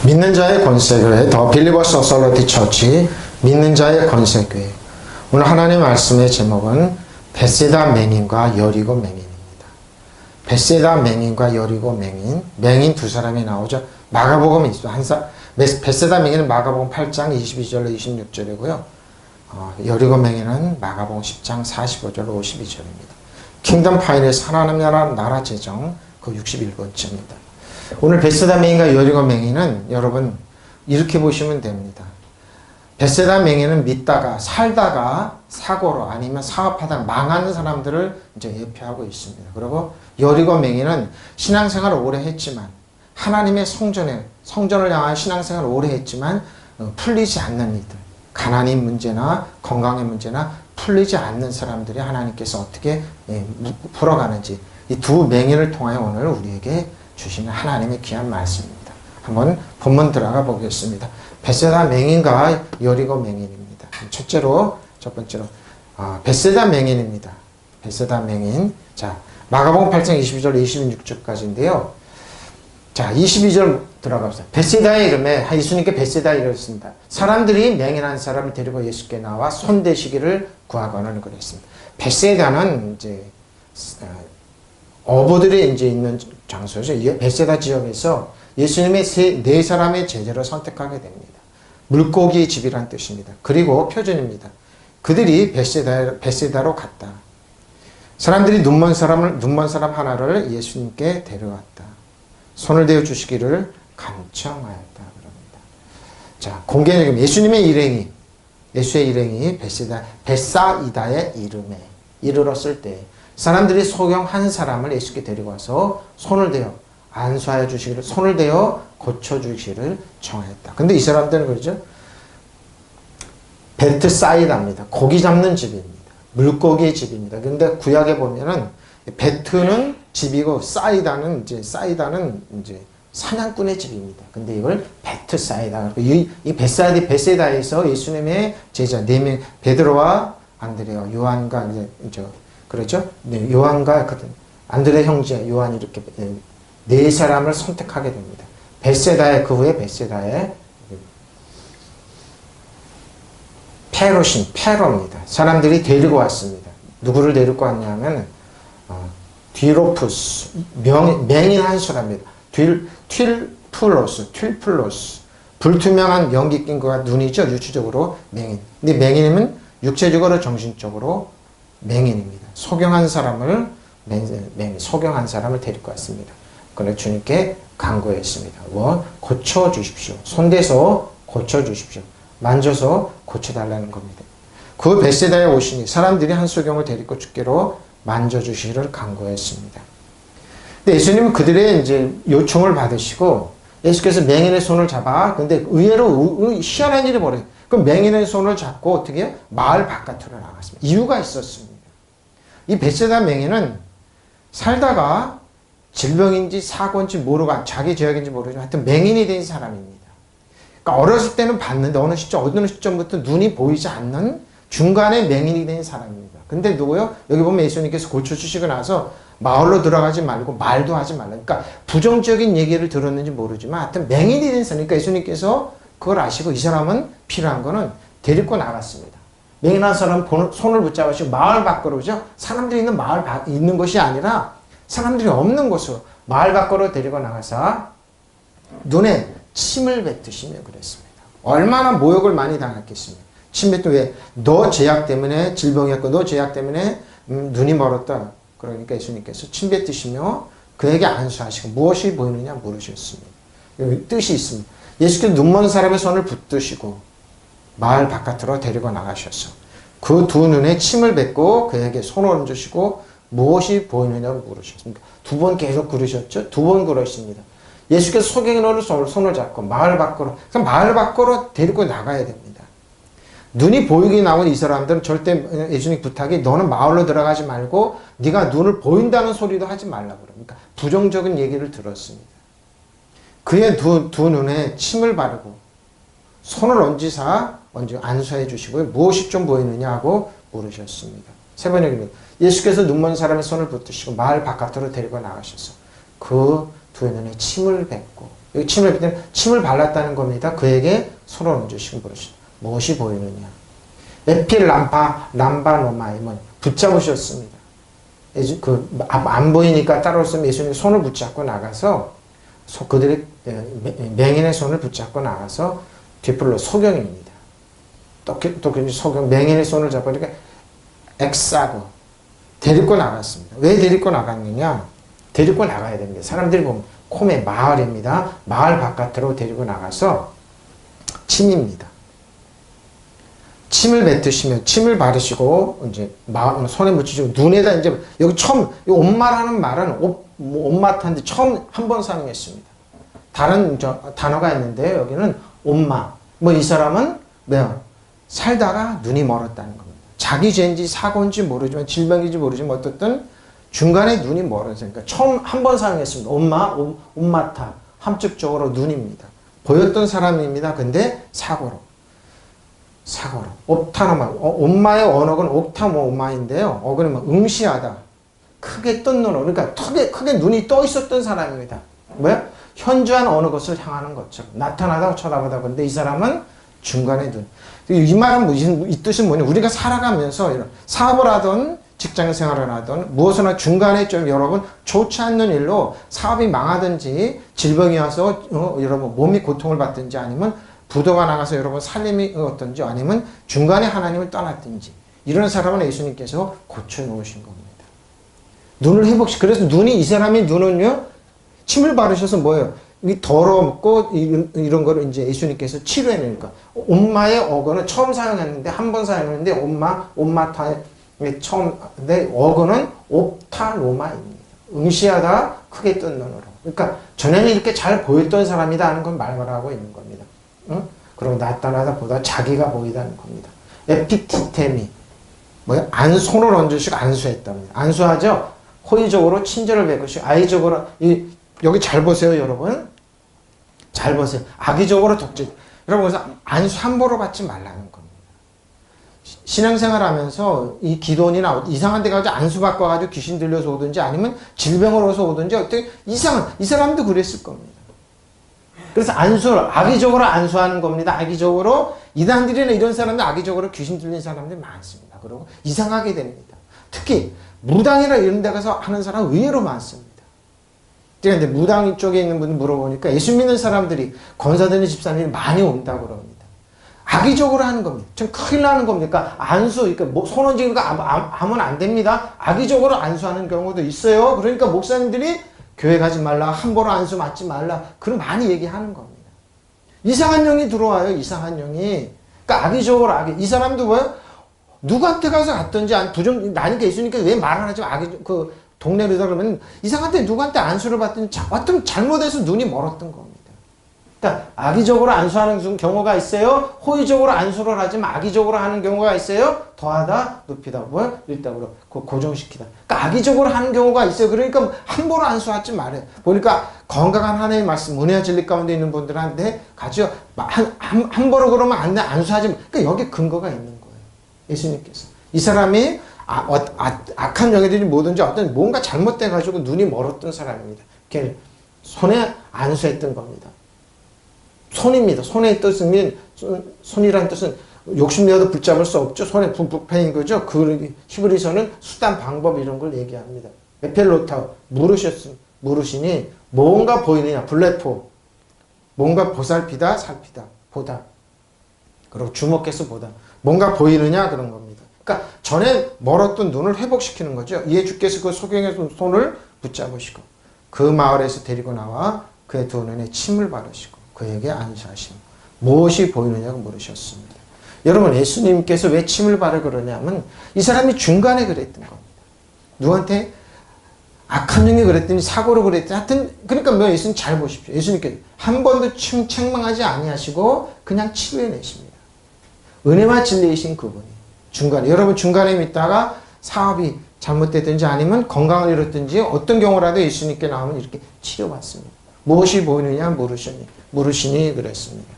믿는 자의 권세교회 더 빌리버스 어설러티 처치 믿는 자의 권세교회. 오늘 하나님 말씀의 제목은 베세다 맹인과 여리고 맹인입니다. 베세다 맹인과 여리고 맹인 두 사람이 나오죠. 마가복음이 있어. 베세다 맹인은 마가복음 8장 22절로 26절이고요. 여리고 맹인은 마가복음 10장 45절로 52절입니다. 킹덤 파이널스 하나님 나라 재정 그 61번째입니다. 오늘 베세다 맹인과 여리고 맹인은 여러분 이렇게 보시면 됩니다. 베세다 맹인은 믿다가 살다가 사고로 아니면 사업하다가 망하는 사람들을 이제 예표하고 있습니다. 그리고 여리고 맹인은 신앙생활을 오래 했지만 하나님의 성전을 향한 신앙생활을 오래 했지만 풀리지 않는 이들, 가난의 문제나 건강의 문제나 풀리지 않는 사람들이 하나님께서 어떻게 풀어가는지 이 두 맹인을 통하여 오늘 우리에게 주시는 하나님의 귀한 말씀입니다. 한번 본문 들어가 보겠습니다. 베세다 맹인과 여리고 맹인입니다. 첫 번째로 베세다 맹인입니다. 베세다 맹인. 자, 마가복음 8장 22절 26절까지인데요. 자, 22절 들어갑시다. 베세다의 이름에 예수님께 베세다 이랬습니다. 사람들이 맹인한 사람을 데리고 예수께 나와 손대시기를 구하거늘 그랬습니다. 베세다는 이제 어부들이 이제 있는 장소죠. 베세다 지역에서 예수님의 네 사람의 제자를 선택하게 됩니다. 물고기의 집이란 뜻입니다. 그리고 표준입니다. 그들이 베세다로 갔다. 사람들이 눈먼 사람 하나를 예수님께 데려왔다. 손을 대어 주시기를 간청하였다. 그럽니다. 자, 공개적인 예수님의 예수의 일행이 베사이다의 이름에 이르렀을 때 사람들이 소경 한 사람을 예수께 데리고 와서 손을 대어 안수하여 주시기를, 손을 대어 고쳐주시기를 청하였다. 근데 이 사람들은 그러죠? 베트사이다입니다. 고기 잡는 집입니다. 물고기의 집입니다. 근데 구약에 보면은 베트는 집이고 사이다는 이제 사냥꾼의 집입니다. 근데 이걸 베트사이다. 이 베세다에서 예수님의 제자 4명, 베드로와 안드레와 요한과 그렇죠? 네, 요한과 안드레 형제 요한 이렇게 네 사람을 선택하게 됩니다. 그 후에 베세다의 페로입니다. 사람들이 데리고 왔습니다. 누구를 데리고 왔냐면 뒤로푸스 맹인 한 사람입니다. 튠플로스 불투명한 연기 낀 거가 눈이죠. 유추적으로 맹인. 근데 맹인이면 육체적으로 정신적으로 맹인입니다. 소경한 사람을 데리고 왔습니다. 그래서 주님께 간구했습니다. 고쳐주십시오. 손대서 고쳐주십시오. 만져서 고쳐달라는 겁니다. 그 베세다에 오시니 사람들이 한 소경을 데리고 주께로 만져주시기를 간구했습니다. 근데 예수님은 그들의 이제 요청을 받으시고 예수께서 맹인의 손을 잡아. 근데 의외로 희한한 일이 벌어져요. 그 맹인의 손을 잡고 어떻게 해요? 마을 바깥으로 나갔습니다. 이유가 있었습니다. 이 베세다 맹인은 살다가 질병인지 사고인지 모르고 자기 죄악인지 모르지만 하여튼 맹인이 된 사람입니다. 그러니까 어렸을 때는 봤는데 어느 시점부터 눈이 보이지 않는 중간에 맹인이 된 사람입니다. 근데 누구요? 여기 보면 예수님께서 고쳐주시고 나서 마을로 들어가지 말고 말도 하지 말라. 그러니까 부정적인 얘기를 들었는지 모르지만 하여튼 맹인이 된 사람. 그러니까 예수님께서 그걸 아시고 이 사람은 필요한 거는 데리고 나갔습니다. 맹인한 사람 손을 붙잡으시고 마을 밖으로 오죠. 사람들이 있는 있는 것이 아니라 사람들이 없는 곳으로 마을 밖으로 데리고 나가서 눈에 침을 뱉으시며 그랬습니다. 얼마나 모욕을 많이 당했겠습니까? 침 뱉으면 왜? 너 죄악 때문에 질병이었고 너 죄악 때문에 눈이 멀었다. 그러니까 예수님께서 침 뱉으시며 그에게 안수하시고 무엇이 보이느냐 물으셨습니다. 여기 뜻이 있습니다. 예수께서 눈먼 사람의 손을 붙드시고 마을 바깥으로 데리고 나가셔서 그 두 눈에 침을 뱉고 그에게 손을 얹으시고 무엇이 보이느냐고 물으셨습니다. 2번 계속 그러셨죠? 2번 그러십니다. 예수께서 소경의 손을 잡고 마을 밖으로 데리고 나가야 됩니다. 눈이 보이게 나온 이 사람들은 절대 예수님 부탁이 너는 마을로 들어가지 말고 네가 눈을 보인다는 소리도 하지 말라고 그러니까 부정적인 얘기를 들었습니다. 그의 두 눈에 침을 바르고 손을 얹으사 안수해 주시고 무엇이 좀 보이느냐 하고 물으셨습니다. 세 번역입니다. 예수께서 눈먼 사람의 손을 붙드시고 마을 바깥으로 데리고 나가셔서 그 두 눈에 침을 뱉고 여기 침을 발랐다는 겁니다. 그에게 손을 얹으시고 부르시죠. 무엇이 보이느냐? 에필 람바노마임은 붙잡으셨습니다. 안 보이니까 따라오시면 예수님이 손을 붙잡고 나가서 그들의 맹인의 손을 붙잡고 나가서 뒤풀로 소경입니다. 또 소경 맹인의 손을 잡으니까 엑사고 데리고 나갔습니다. 왜 데리고 나갔느냐? 데리고 나가야 됩니다. 사람들이 보면 콤의 마을입니다. 마을 바깥으로 데리고 나가서 침입니다. 침을 뱉으시면 침을 바르시고 이제 손에 묻히시고 눈에다 이제 여기 처음 옷마라는 말은 옷마탄데 처음 한 번 사용했습니다. 다른 단어가 있는데 여기는 옷마. 뭐 이 사람은 뭐야? 살다가 눈이 멀었다는 겁니다. 자기 죄인지 사고인지 모르지만 질병인지 모르지만 어떻든 중간에 눈이 멀어서 그러니까 처음 한 번 사용했습니다. 옷마타 함축적으로 눈입니다. 보였던 사람입니다. 근데 사고로. 옵타노마. 엄마의 언어는 옵타모마인데요. 어그는 응시하다. 크게 뜬 눈으로. 그러니까 크게 눈이 떠 있었던 사람입니다. 뭐야? 현저한 어느 것을 향하는 것처럼. 나타나다 쳐다보다. 근데 이 사람은 중간에 눈. 이 말은 이 뜻은 뭐냐? 우리가 살아가면서 이런 사업을 하던 직장 생활을 하던 무엇이나 중간에 좀 여러분 좋지 않는 일로 사업이 망하든지 질병이 와서 여러분 몸이 고통을 받든지 아니면 부도가 나가서 여러분 살림이 어떤지 아니면 중간에 하나님을 떠났든지 이런 사람은 예수님께서 고쳐놓으신 겁니다. 눈을 그래서 이 사람의 눈은요 침을 바르셔서 뭐예요? 이 더럽고 이런 거를 이제 예수님께서 치료해내니까 엄마의 어거는 처음 사용했는데 한 번 사용했는데 엄마타의 처음 근데 어거는 옵타노마입니다. 응시하다 크게 뜬 눈으로. 그러니까 전에는 이렇게 잘 보였던 사람이다 하는 건 말을 하고 있는 겁니다. 응? 그리고 나타나다 보다 자기가 보이다는 겁니다. 에피티테미 뭐야? 손을 얹으시고 안수했답니다. 안수하죠? 호의적으로 친절을 베푸시고 아이적으로 여기 잘 보세요 여러분. 잘 보세요. 악의적으로 독재. 여러분 그래서 안수 함부로 받지 말라는 겁니다. 신앙생활 하면서 이 기도원이나 이상한 데 가서 안수받고 가지고 귀신 들려서 오든지 아니면 질병으로 오서 오든지 어떻게 이 사람도 그랬을 겁니다. 그래서 악의적으로 안수하는 겁니다. 악의적으로 이단들이나 이런 사람들 악의적으로 귀신 들린 사람들이 많습니다. 그리고 이상하게 됩니다. 특히 무당이나 이런 데 가서 하는 사람 의외로 많습니다. 제가 이제 무당 쪽에 있는 분들 물어보니까 예수 믿는 사람들이 권사되는 집사님이 많이 온다고 그럽니다. 악의적으로 하는 겁니다. 좀 큰일 나는 겁니까? 그러니까 손 얹은 거 하면 안 됩니다. 악의적으로 안수하는 경우도 있어요. 그러니까 목사님들이 교회 가지 말라, 함부로 안수 맞지 말라, 그런 많이 얘기하는 겁니다. 이상한 영이 들어와요, 이상한 영이. 그러니까 악의적으로 이 사람도 뭐예요? 누구한테 가서 갔든지, 나니까 예수님께서 왜 말 안 하지? 동네로 그러면 이상한데 누구한테 안수를 받든지, 어떤 잘못해서 눈이 멀었던 겁니다. 그러니까 악의적으로 안수하는 경우가 있어요. 호의적으로 안수를 하지만 악의적으로 하는 경우가 있어요. 더하다, 높이다, 일단으로 고정시키다. 그러니까 악의적으로 하는 경우가 있어요. 그러니까 함부로 안수하지 말아요. 보니까 건강한 하나님의 말씀, 은혜와 진리 가운데 있는 분들한테 가지고 함부로 그러면 안 돼, 안수하지 마. 그러니까 여기 근거가 있는 거예요. 예수님께서. 이 사람이 악한 영애들이 뭐든지 어떤 뭔가 잘못돼가지고 눈이 멀었던 사람입니다. 손에 안수했던 겁니다. 손입니다. 손의 뜻은, 손이라는 뜻은 욕심내어도 붙잡을 수 없죠. 손에 북패인 거죠. 그 히브리서는 수단, 방법 이런 걸 얘기합니다. 에펠로타, 물으시니 뭔가 보이느냐, 블레포. 뭔가 보살피다, 살피다, 보다. 그리고 주목해서 보다. 뭔가 보이느냐, 그런 겁니다. 그러니까 전에 멀었던 눈을 회복시키는 거죠. 이에 주께서 그 소경의 손을 붙잡으시고 그 마을에서 데리고 나와 그의 두 눈에 침을 바르시고 그에게 안수하시고 무엇이 보이느냐고 물으셨습니다. 여러분 예수님께서 왜 침을 바르고 그러냐면 이 사람이 중간에 그랬던 겁니다. 누구한테 악한 영이 그랬더니 사고로 그랬더니 하여튼 그러니까 뭐 예수님 잘 보십시오. 예수님께서 한 번도 책망하지 아니하시고 그냥 치료해내십니다. 은혜와 진리이신 그분이 중간에 여러분 중간에 있다가 사업이 잘못됐든지 아니면 건강을 잃었든지 어떤 경우라도 예수님께 나오면 이렇게 치료받습니다. 무엇이 보이느냐 물으시니 그랬습니다.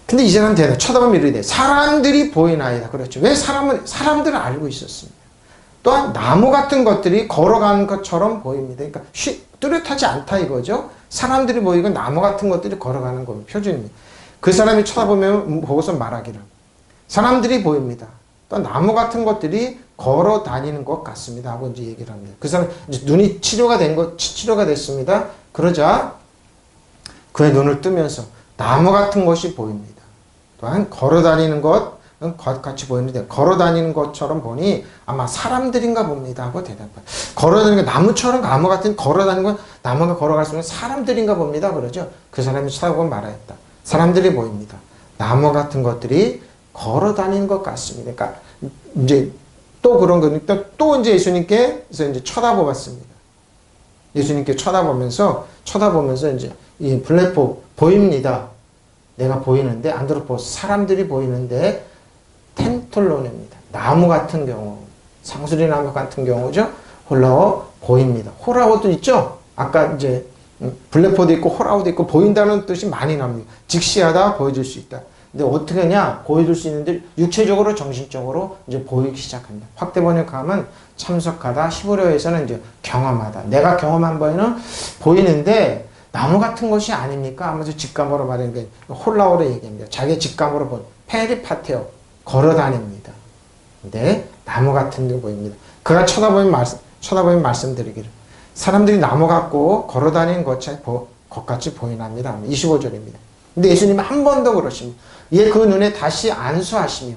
근데 이제는 대답 쳐다보면 이르되 사람들이 보이나이다. 그렇죠. 왜 사람들은 알고 있었습니다. 또한 나무 같은 것들이 걸어가는 것처럼 보입니다. 그러니까 뚜렷하지 않다 이거죠. 사람들이 보이고 나무 같은 것들이 걸어가는 겁니다. 표준입니다. 그 사람이 쳐다보면 보고서 말하기를. 사람들이 보입니다. 또 나무 같은 것들이 걸어 다니는 것 같습니다. 하고 이제 얘기를 합니다. 그 사람 이제 눈이 치료가 됐습니다. 그러자 그의 눈을 뜨면서 나무 같은 것이 보입니다. 또한 걸어 다니는 것 같이 보이는데 걸어 다니는 것처럼 보니 아마 사람들인가 봅니다. 하고 대답해요. 걸어 다니는 거 나무처럼 나무 같은 걸어 다니는 건 나무가 걸어갈 수 있는 사람들인가 봅니다. 그러죠. 그 사람이 쳐다보고 말하였다. 사람들이 보입니다. 나무 같은 것들이 걸어 다니는 것 같습니다. 그러니까 이제 또 그런 거니까 또 이제 예수님께서 이제 쳐다보았습니다. 예수님께 쳐다보면서 이제 이 블레포 보입니다. 내가 보이는데 안드로포스 사람들이 보이는데 텐톨론입니다. 나무 같은 경우 상수리 나무 같은 경우죠. 홀라오 보입니다. 호라오도 있죠. 아까 이제 블레포도 있고 호라오도 있고 보인다는 뜻이 많이 납니다. 직시하다 보여줄 수 있다. 근데 어떻게 하냐? 보여줄 수 있는데 육체적으로 정신적으로 이제 보이기 시작합니다. 확대 번역하면 참석하다, 히브리어에서는 이제 경험하다. 내가 경험한 바에는 보이는데 나무 같은 것이 아닙니까? 하면서 직감으로 말하는 게 홀라오로 얘기합니다. 자기 직감으로 본 페리파테오 걸어 다닙니다. 근데 나무 같은 데 보입니다. 그가 쳐다보면 말씀드리기를 사람들이 나무 같고 걸어 다니는 것 같이 보이납니다. 25절입니다. 근데 예수님은 한 번 더 그러십니다. 예, 그 눈에 다시 안수하시며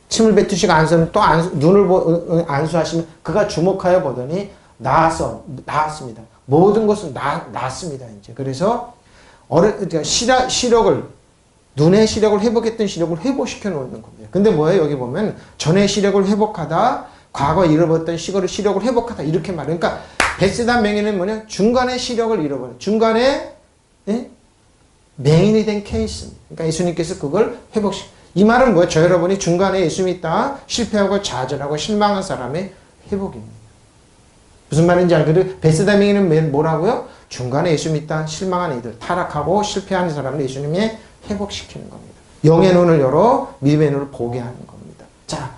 침을 뱉으시고 안수하면 또 눈을 안수하시면 그가 주목하여 보더니 나았습니다. 모든 것은 나았습니다. 이제 그래서 시력을 눈의 시력을 회복했던 시력을 회복시켜 놓는 겁니다. 근데 뭐예요? 여기 보면 전의 시력을 회복하다, 과거 잃어버렸던 시력을 회복하다 이렇게 말해요. 그러니까 베세다 맹인은 뭐냐? 중간에 시력을 잃어버려. 중간에 맹인이 된 케이스입니다. 그러니까 예수님께서 그걸 이 말은 뭐예요? 저 여러분이 중간에 예수 믿다 실패하고 좌절하고 실망한 사람의 회복입니다. 무슨 말인지 알거든요? 베세다 맹인은 뭐라고요? 중간에 예수 믿다 실망한 이들, 타락하고 실패한 사람을 예수님이 회복시키는 겁니다. 영의 눈을 열어 믿음의 눈을 보게 하는 겁니다. 자,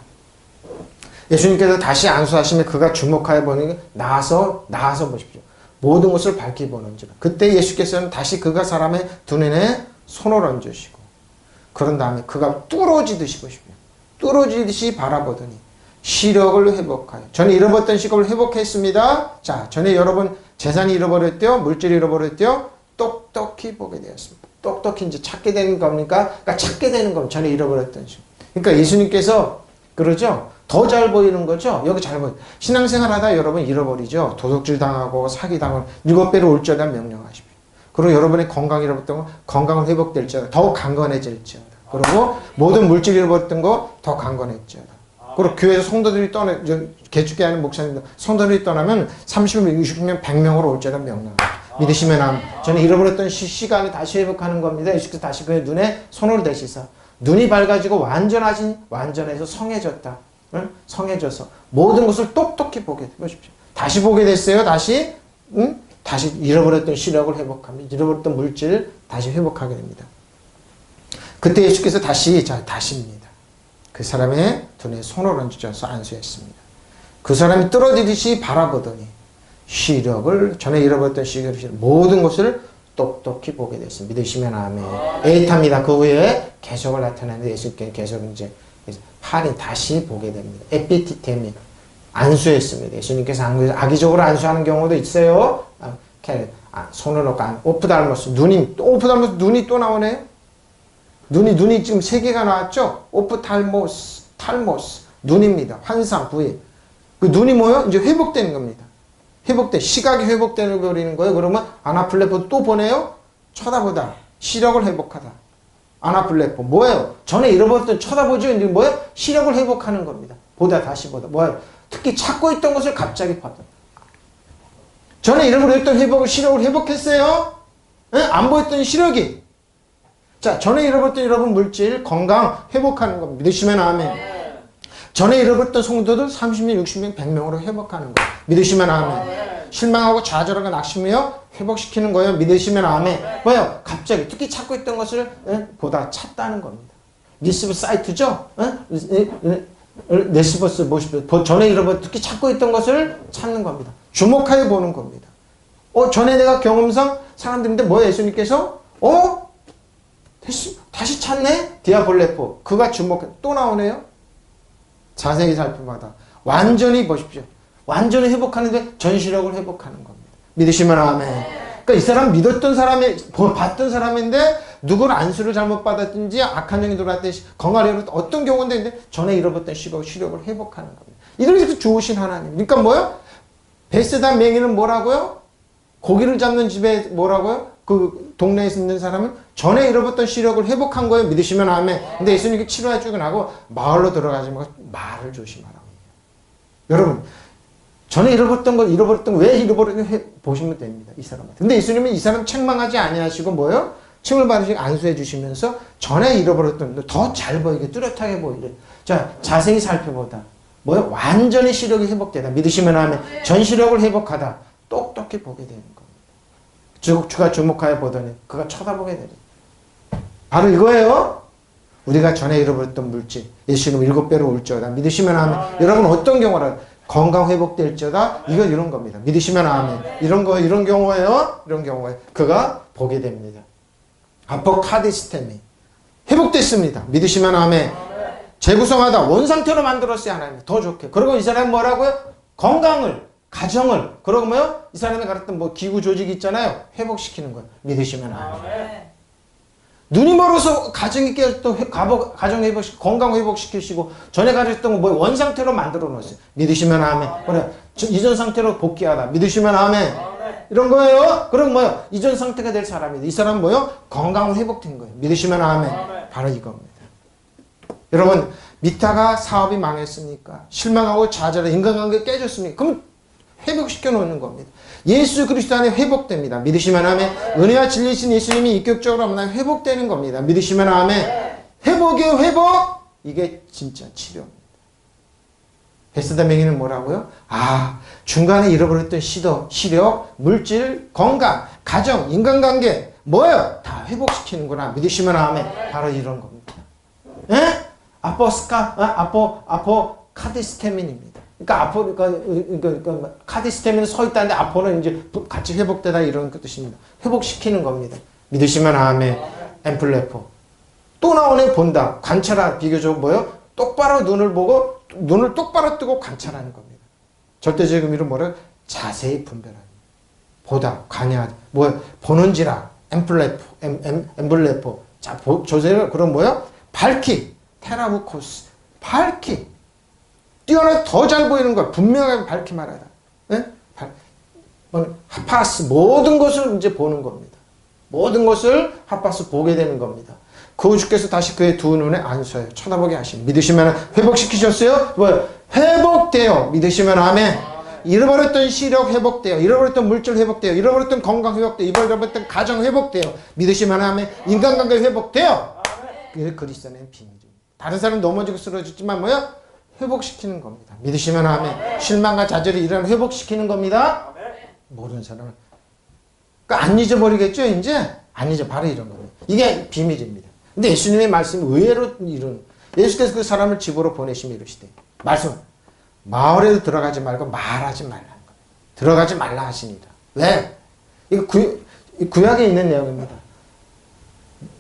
예수님께서 다시 안수하시면 그가 주목하여 보니 나아서 보십시오. 모든 것을 밝히 보는지라. 그때 예수께서는 다시 그가 사람의 두 눈에 손을 얹으시고 그런 다음에 그가 뚫어지듯이 보십시오. 뚫어지듯이 바라보더니 시력을 회복하여 전에 잃어버렸던 시력을 회복했습니다. 자, 전에 여러분 재산이 잃어버렸대요. 물질이 잃어버렸대요. 똑똑히 보게 되었습니다. 똑똑히 이제 찾게 되는 겁니까? 그러니까 찾게 되는 겁니다. 전에 잃어버렸던 시. 그러니까 예수님께서 그러죠. 더 잘 보이는 거죠. 여기 잘 보여요. 신앙생활하다 여러분 잃어버리죠. 도둑질 당하고 사기 당하고 7배로 올지어다 명령하십시오. 그리고 여러분의 건강 잃어버렸던 거 건강을 회복될지어다. 더욱 강건해질지어다. 그리고 모든 물질 잃어버렸던 거 더 강건해질지어다. 그리고 교회에서 성도들이 개축계 하는 목사님들 성도들이 떠나면 30명, 60명, 100명으로 올지어다 명령합니다. 믿으시면 저는 잃어버렸던 시간을 다시 회복하는 겁니다. 예수께서 다시 그의 눈에 손을 대시사 눈이 밝아지고 완전해서 성해졌다. 응? 성해져서 모든 것을 똑똑히 보게 보십시오. 다시 보게 됐어요. 다시 잃어버렸던 시력을 회복합니다. 잃어버렸던 물질 다시 회복하게 됩니다. 그때 예수께서 다시입니다. 그 사람의 눈에 손을 얹으셔서 안수했습니다. 그 사람이 떨어지듯이 바라보더니 전에 잃어버렸던 시력을 모든 것을 똑똑히 보게 됐습니다. 믿으시면 아멘. 에이타입니다. 그 후에 계속을 나타내는데 예수께 계속 이제 팔이 다시 보게 됩니다. 에피티테미 안수했습니다. 예수님께서 악의적으로 안수하는 경우도 있어요. 손을 놓고 오프달모스 눈이 또 나오네요. 눈이 지금 3개가 나왔죠. 오프탈모스 눈입니다. 환상 부위. 그 눈이 뭐요? 이제 회복되는 겁니다. 시각이 회복되는 거리는 거예요. 그러면 아나플레포 또 보내요? 쳐다보다. 시력을 회복하다. 아나플레포. 뭐예요? 전에 잃어버렸던 쳐다보죠? 이제 뭐예요? 시력을 회복하는 겁니다. 다시 보다. 뭐예요? 특히 찾고 있던 것을 갑자기 봤다. 전에 잃어버렸던 시력을 회복했어요? 네? 안 보였던 시력이. 자, 전에 잃어버렸던 여러분 물질, 건강 회복하는 겁니다. 믿으시면 아멘. 전에 잃어버렸던 성도들 30명, 60명, 100명으로 회복하는 거예요. 믿으시면 아멘. 실망하고 좌절하고 낙심하여 회복시키는 거예요. 믿으시면 아멘. 뭐예요? 갑자기 특히 찾고 있던 것을 보다 찾다는 겁니다. 리시브 사이트죠? 레시버스 보십시오. 전에 잃어버렸던 특히 찾고 있던 것을 찾는 겁니다. 주목하여 보는 겁니다. 전에 내가 경험상 사람들인데 뭐야 예수님께서 다시 찾네? 디아볼레포. 그가 주목해. 또 나오네요. 자세히 살펴봐다. 완전히 보십시오. 완전히 회복하는데 전시력을 회복하는 겁니다. 믿으시면 아멘. 그러니까 이 사람 믿었던 사람이, 봤던 사람인데 누구를 안수를 잘못 받았든지 악한 영이 들어왔든지 건강하려고 어떤 경우인데 전에 잃어버렸던 시력을 회복하는 겁니다. 이렇게 좋으신 하나님. 그러니까 뭐요? 베세다 맹인은 뭐라고요? 고기를 잡는 집에 뭐라고요? 그 동네에 있는 사람은 전에 잃어버렸던 시력을 회복한 거예요. 믿으시면 아멘. 근데 예수님이 치료해주고 나고 마을로 들어가지 말고 말을 조심하라고. 여러분, 전에 잃어버렸던 거 왜 잃어버렸는지 보시면 됩니다. 이 사람한테. 근데 예수님은 이 사람 책망하지 아니하시고 뭐요? 칭을 받으시고 안수해 주시면서 전에 잃어버렸던 더 잘 보이게 뚜렷하게 보이게. 자, 자세히 살펴보다. 뭐요? 완전히 시력이 회복되다. 믿으시면 아멘. 전시력을 회복하다. 똑똑히 보게 되는 겁니다. 주가 주목하여 보더니 그가 쳐다보게 되는. 바로 이거예요. 우리가 전에 잃어버렸던 물질. 예수님 7배로 올지어다. 믿으시면 아멘. 여러분 어떤 경우라 건강 회복될지어다. 이건 이런 겁니다. 믿으시면 아멘. 이런 경우에요. 이런 경우에 그가 보게 됩니다. 아포카디스테미. 회복됐습니다. 믿으시면 아멘. 재구성하다. 원상태로 만들었어요. 하나님. 더 좋게. 그리고 이 사람은 뭐라고요? 건강을, 가정을. 그리고 뭐요? 이 사람이 가졌던 기구 조직이 있잖아요. 회복시키는 거예요. 믿으시면 아멘. 눈이 멀어서 가정이 깨졌던 가정 회복시키고 건강 회복시키시고 전에 가졌던 거 원상태로 만들어 놓았어요. 믿으시면 아멘. 그래. 이전 상태로 복귀하다. 믿으시면 아멘. 이런 거예요. 그럼 뭐요? 이전 상태가 될 사람이다. 이 사람은 뭐요? 건강 회복된 거예요. 믿으시면 아멘. 바로 이겁니다. 여러분, 미타가 사업이 망했으니까 실망하고 좌절해 인간관계 깨졌습니까? 그럼 회복시켜 놓는 겁니다. 예수 그리스도 안에 회복됩니다. 믿으시면 아멘. 은혜와 진리신 예수님이 인격적으로 만나면 회복되는 겁니다. 믿으시면 아멘. 회복이요, 회복. 이게 진짜 치료입니다. 베세다 맹인은 뭐라고요? 중간에 잃어버렸던 시력, 물질, 건강, 가정, 인간관계 뭐예요? 다 회복시키는구나. 믿으시면 아멘. 바로 이런 겁니다. 예? 아포카디스테민입니다. 그러니까 카디스테민은 서 있다는데 아포는 이제 같이 회복되다 이런 뜻입니다. 회복시키는 겁니다. 믿으시면 아멘. 엠플레포. 또 나오네. 본다. 관찰하. 비교적 뭐요? 똑바로 눈을 보고 눈을 똑바로 뜨고 관찰하는 겁니다. 절대적 의미로 뭐래요? 자세히 분별하는. 보다. 관여하다. 보는지라. 엠블레포. 자, 조세를 그럼 뭐요? 밝히. 테라부코스. 밝히. 뛰어나 더 잘 보이는 거야. 분명하게 밝히 말하다. 네? 하파스. 모든 것을 이제 보는 겁니다. 모든 것을 하파스 보게 되는 겁니다. 그 주께서 다시 그의 두 눈에 안수하여 쳐다보게 하시니. 믿으시면 회복시키셨어요? 회복돼요. 믿으시면 아멘. 잃어버렸던 시력 회복돼요. 잃어버렸던 물질 회복돼요. 잃어버렸던 건강 회복돼요. 잃어버렸던 가정 회복돼요. 믿으시면 아멘. 인간관계 회복돼요. 그게 그리스도의 비밀입니다. 다른 사람 넘어지고 쓰러졌지만 뭐야? 회복시키는 겁니다. 믿으시면 아멘. 실망과 좌절이 일어나면 회복시키는 겁니다. 모르는 사람은 그러니까 안 잊어버리겠죠. 이제 안 잊어. 바로 이런 겁니다. 이게 비밀입니다. 근데 예수님의 말씀이 의외로 이런 예수께서 그 사람을 집으로 보내시며 이르시되 말씀 마을에도 들어가지 말고 말하지 말라는 겁니다. 들어가지 말라 하시니라. 왜? 이거 구약에 있는 내용입니다.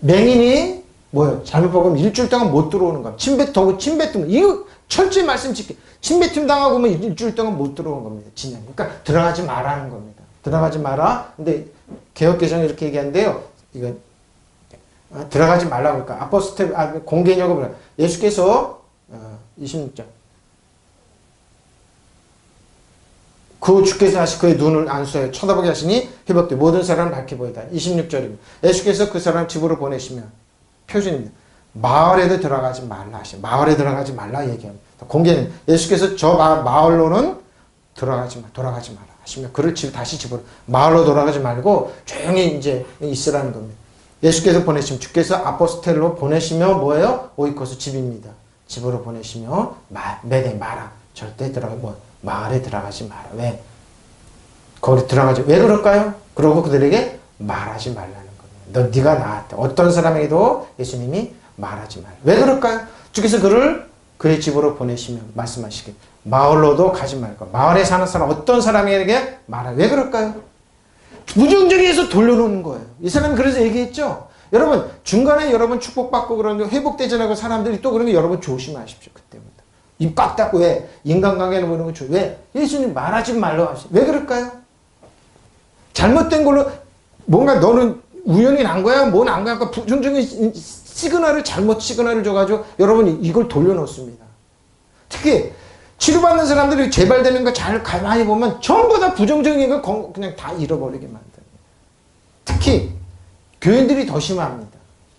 맹인이 뭐예요? 잘못 보면 일주일 동안 못 들어오는 거야. 침뱉으면 이거 철저히 말씀 지키. 침뱉음 당하고 면 일주일 동안 못 들어오는 겁니다. 진영. 그러니까 들어가지 말라는 겁니다. 들어가지 마라. 근데 개혁개정이 이렇게 얘기하는데요. 이건 들어가지 말라고 그러니까 공개적으로 예수께서 26절 그 주께서 다시 그의 눈을 안수하여 쳐다보게 하시니 회복돼 모든 사람을 밝히 보이다. 26절입니다. 예수께서 그 사람을 집으로 보내시면 표준입니다. 마을에도 들어가지 말라 하시. 마을에 들어가지 말라 얘기합니다. 공개는 예수께서 저 마을로는 돌아가지 마라 하시면 그를 다시 집으로 마을로 돌아가지 말고 조용히 이제 있으라는 겁니다. 예수께서 보내시면 주께서 아포스텔로 보내시며 뭐예요? 오이코스 집입니다. 집으로 보내시며 매대 마라. 절대 마을에 들어가지 마라. 왜? 거기 들어가지. 왜 그럴까요? 그러고 그들에게 말하지 말라는 겁니다. 네가 나한테 어떤 사람에게도 예수님이 말하지 말라. 왜 그럴까요? 주께서 그의 집으로 보내시며 말씀하시길 마을로도 가지 말고 마을에 사는 사람 어떤 사람에게 말하. 왜 그럴까요? 부정적이해서 돌려놓는 거예요. 이 사람이 그래서 얘기했죠. 여러분 중간에 여러분 축복받고 그러는데 회복되잖아요. 사람들이 또 그런 게 여러분 조심하십시오. 그때부터. 입 꽉 닫고 왜? 인간관계는 보는 거 왜? 예수님 말하지 말라고 하시죠. 왜 그럴까요? 잘못된 걸로 뭔가 너는 우연히 난 거야? 뭐 난 거야? 부정적인 시그널을 잘못 시그널을 줘가지고 여러분이 이걸 돌려놓습니다. 특히 치료받는 사람들이 재발되는 거 잘 가만히 보면 전부 다 부정적인 거 그냥 다 잃어버리게 만듭니다. 특히 교인들이 더 심합니다.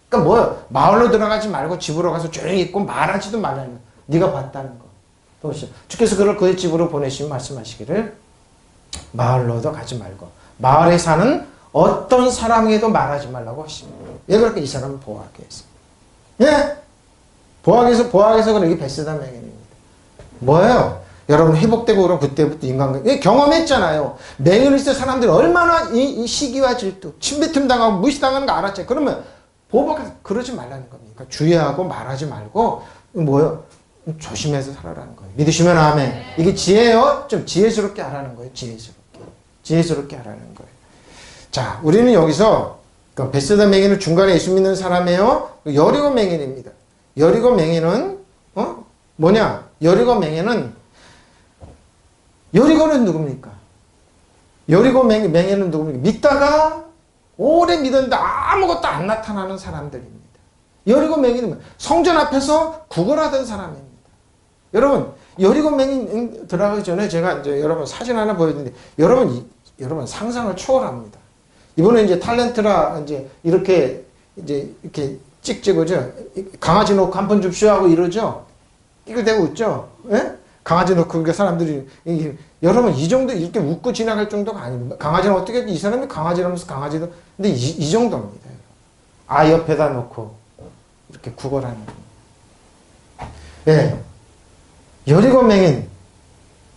그러니까 뭐요? 마을로 들어가지 말고 집으로 가서 조용히 있고 말하지도 말라는 거. 네가 봤다는 거. 보시죠. 주께서 그를 그의 집으로 보내시면 말씀하시기를 마을로도 가지 말고 마을에 사는 어떤 사람에게도 말하지 말라고 하십니다. 왜 그렇게 이 사람을 보호하기 위해서. 예? 보호하기 위해서 그런 게 베세다 맹인입니다. 뭐예요? 여러분 회복되고 그럼 그때부터 인간관계 경험했잖아요. 맹인일 때 사람들이 얼마나 이 시기와 질투, 침뱉음 당하고 무시당하는 거 알았죠. 그러면 보호받아서 그러지 말라는 겁니다. 그러니까 주의하고 말하지 말고 뭐예요? 조심해서 살아라는 거예요. 믿으시면 아멘. 이게 지혜요? 좀 지혜스럽게 하라는 거예요. 지혜스럽게 하라는 거예요. 자, 우리는 여기서 베세다 맹인은 중간에 예수 믿는 사람이에요. 여리고 맹인입니다. 여리고 맹인은 뭐냐? 여리고는 누굽니까? 여리고 맹인은 누굽니까? 믿다가 오래 믿었는데 아무것도 안 나타나는 사람들입니다. 여리고 맹인은 성전 앞에서 구걸하던 사람입니다. 여러분, 여리고 맹인 들어가기 전에 제가 이제 여러분 사진 하나 보여드리는데 여러분 상상을 초월합니다. 이번에 이제 탤런트라 이제 이렇게 찍지 그죠? 강아지 놓고 한 번 줍쇼 하고 이러죠? 이거 대고 웃죠? 예? 강아지 놓고 그러니까 사람들이 여러분 이 정도 이렇게 웃고 지나갈 정도가 아닙니다. 강아지는 어떻게 이 사람이 강아지라면서 강아지도 근데 이 정도입니다. 아 옆에다 놓고 이렇게 구걸하는. 예. 여리고 맹인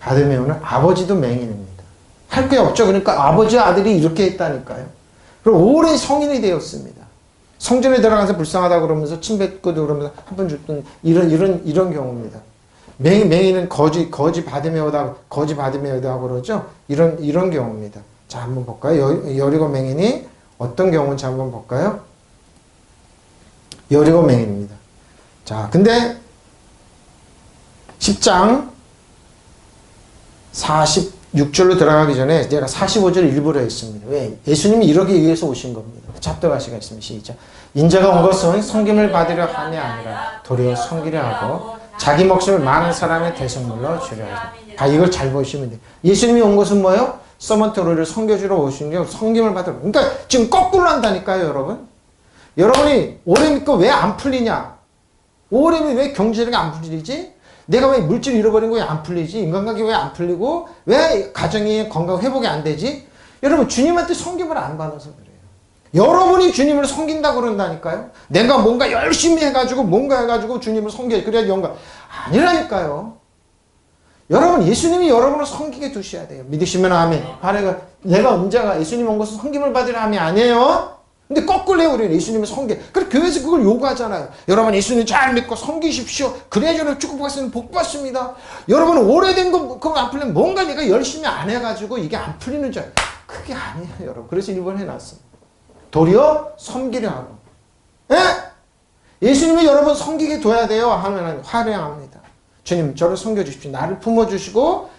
바디메오는 아버지도 맹인입니다. 할 게 없죠. 그러니까 아버지 아들이 이렇게 했다니까요. 그리고 오랜 성인이 되었습니다. 성전에 들어가서 불쌍하다 그러면서 침 뱉고도 그러면서 한 번 줬던 이런 경우입니다. 맹인은 거지 바디메오다 그러죠. 이런 경우입니다. 자, 한번 볼까요? 여리고 맹인이 어떤 경우인지 한번 볼까요? 여리고 맹인입니다. 자, 근데 10장 46절로 들어가기 전에 제가 45절 일부러 했습니다. 왜? 예수님이 이러기 위해서 오신 겁니다. 잡도가시가 있습니다. 시작. 인자가 온 것은 섬김을 받으려 함이 아니라 도리어 섬기려 하고 자기 목숨을 많은 사람의 대성물로 주려 하죠. 다 이걸 잘 보시면 돼요. 예수님이 온 것은 뭐예요? 서먼트 우리를 섬겨주러 오신 게 섬김을 받으러. 그러니까 지금 거꾸로 한다니까요, 여러분. 여러분이 오래 믿고 왜 안 풀리냐? 오래 믿고 왜 경제력이 안 풀리지? 내가 왜 물질 잃어버린 거 왜 안 풀리지? 인간관계 왜 안 풀리고? 왜 가정이 건강 회복이 안 되지? 여러분 주님한테 섬김을 안 받아서 그래요. 여러분이 주님을 섬긴다고 그런다니까요. 내가 뭔가 열심히 해가지고 주님을 섬겨 그래야 영광 아니라니까요. 여러분 예수님이 여러분을 섬기게 두셔야 돼요. 믿으시면 아멘. 내가 언제가 예수님 온 것은 섬김을 받으려 함이 아니에요. 근데 거꾸로 해요. 우리는 예수님을 섬겨. 그래서 교회에서 그걸 요구하잖아요. 여러분 예수님 잘 믿고 섬기십시오. 그래야 저는 축복받으면 복 받습니다. 여러분 오래된 거 그거 안 풀리면 뭔가 내가 열심히 안 해가지고 이게 안 풀리는 줄 그게 아니에요. 여러분. 그래서 1번 해놨어. 도리어 섬기려 하고. 예? 예수님이 여러분 섬기게 둬야 돼요. 하면 환영합니다. 주님 저를 섬겨주십시오. 나를 품어주시고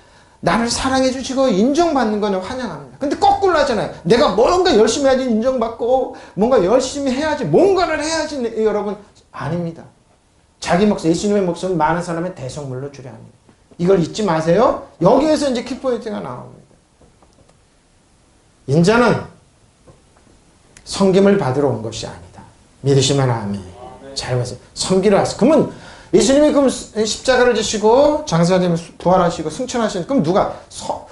나를 사랑해주시고 인정받는 거는 환영합니다. 근데 거꾸로 하잖아요. 내가 뭔가 열심히 해야지 인정받고 뭔가 열심히 해야지 뭔가를 해야지 여러분 아닙니다. 자기 목숨 예수님의 목숨은 많은 사람의 대성물로 주려 합니다. 이걸 잊지 마세요. 여기에서 이제 키포인트가 나옵니다. 인자는 섬김을 받으러 온 것이 아니다. 믿으시면 아멘. 잘 보세요. 섬기러 왔어. 그러면 예수님이 그럼 십자가를 지시고 장사되면 부활하시고 승천하시는 그럼 누가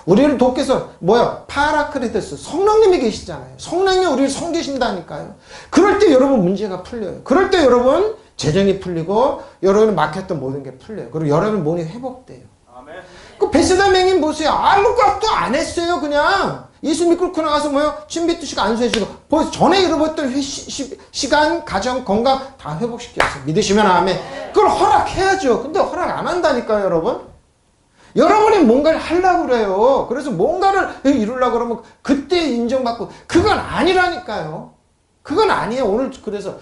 우리를 돕게서 뭐야? 파라크리토스 성령님이 계시잖아요. 성령님이 우리를 섬기신다니까요. 그럴 때 여러분 문제가 풀려요. 그럴 때 여러분 재정이 풀리고 여러분 막혔던 모든 게 풀려요. 그리고 여러분 몸이 회복돼요. 그 베세다 맹인 보세요. 아무것도 안 했어요. 그냥 예수님 끌고 나가서 뭐요? 침 뱉으시고 안수해주고 벌써 전에 잃어버렸던 시간, 가정, 건강 다 회복시켰어요. 믿으시면 아멘. 그걸 허락해야죠. 근데 허락 안 한다니까요, 여러분. 여러분이 뭔가를 하려고 그래요. 그래서 뭔가를 이루려고 그러면 그때 인정받고, 그건 아니라니까요. 그건 아니에요. 오늘 그래서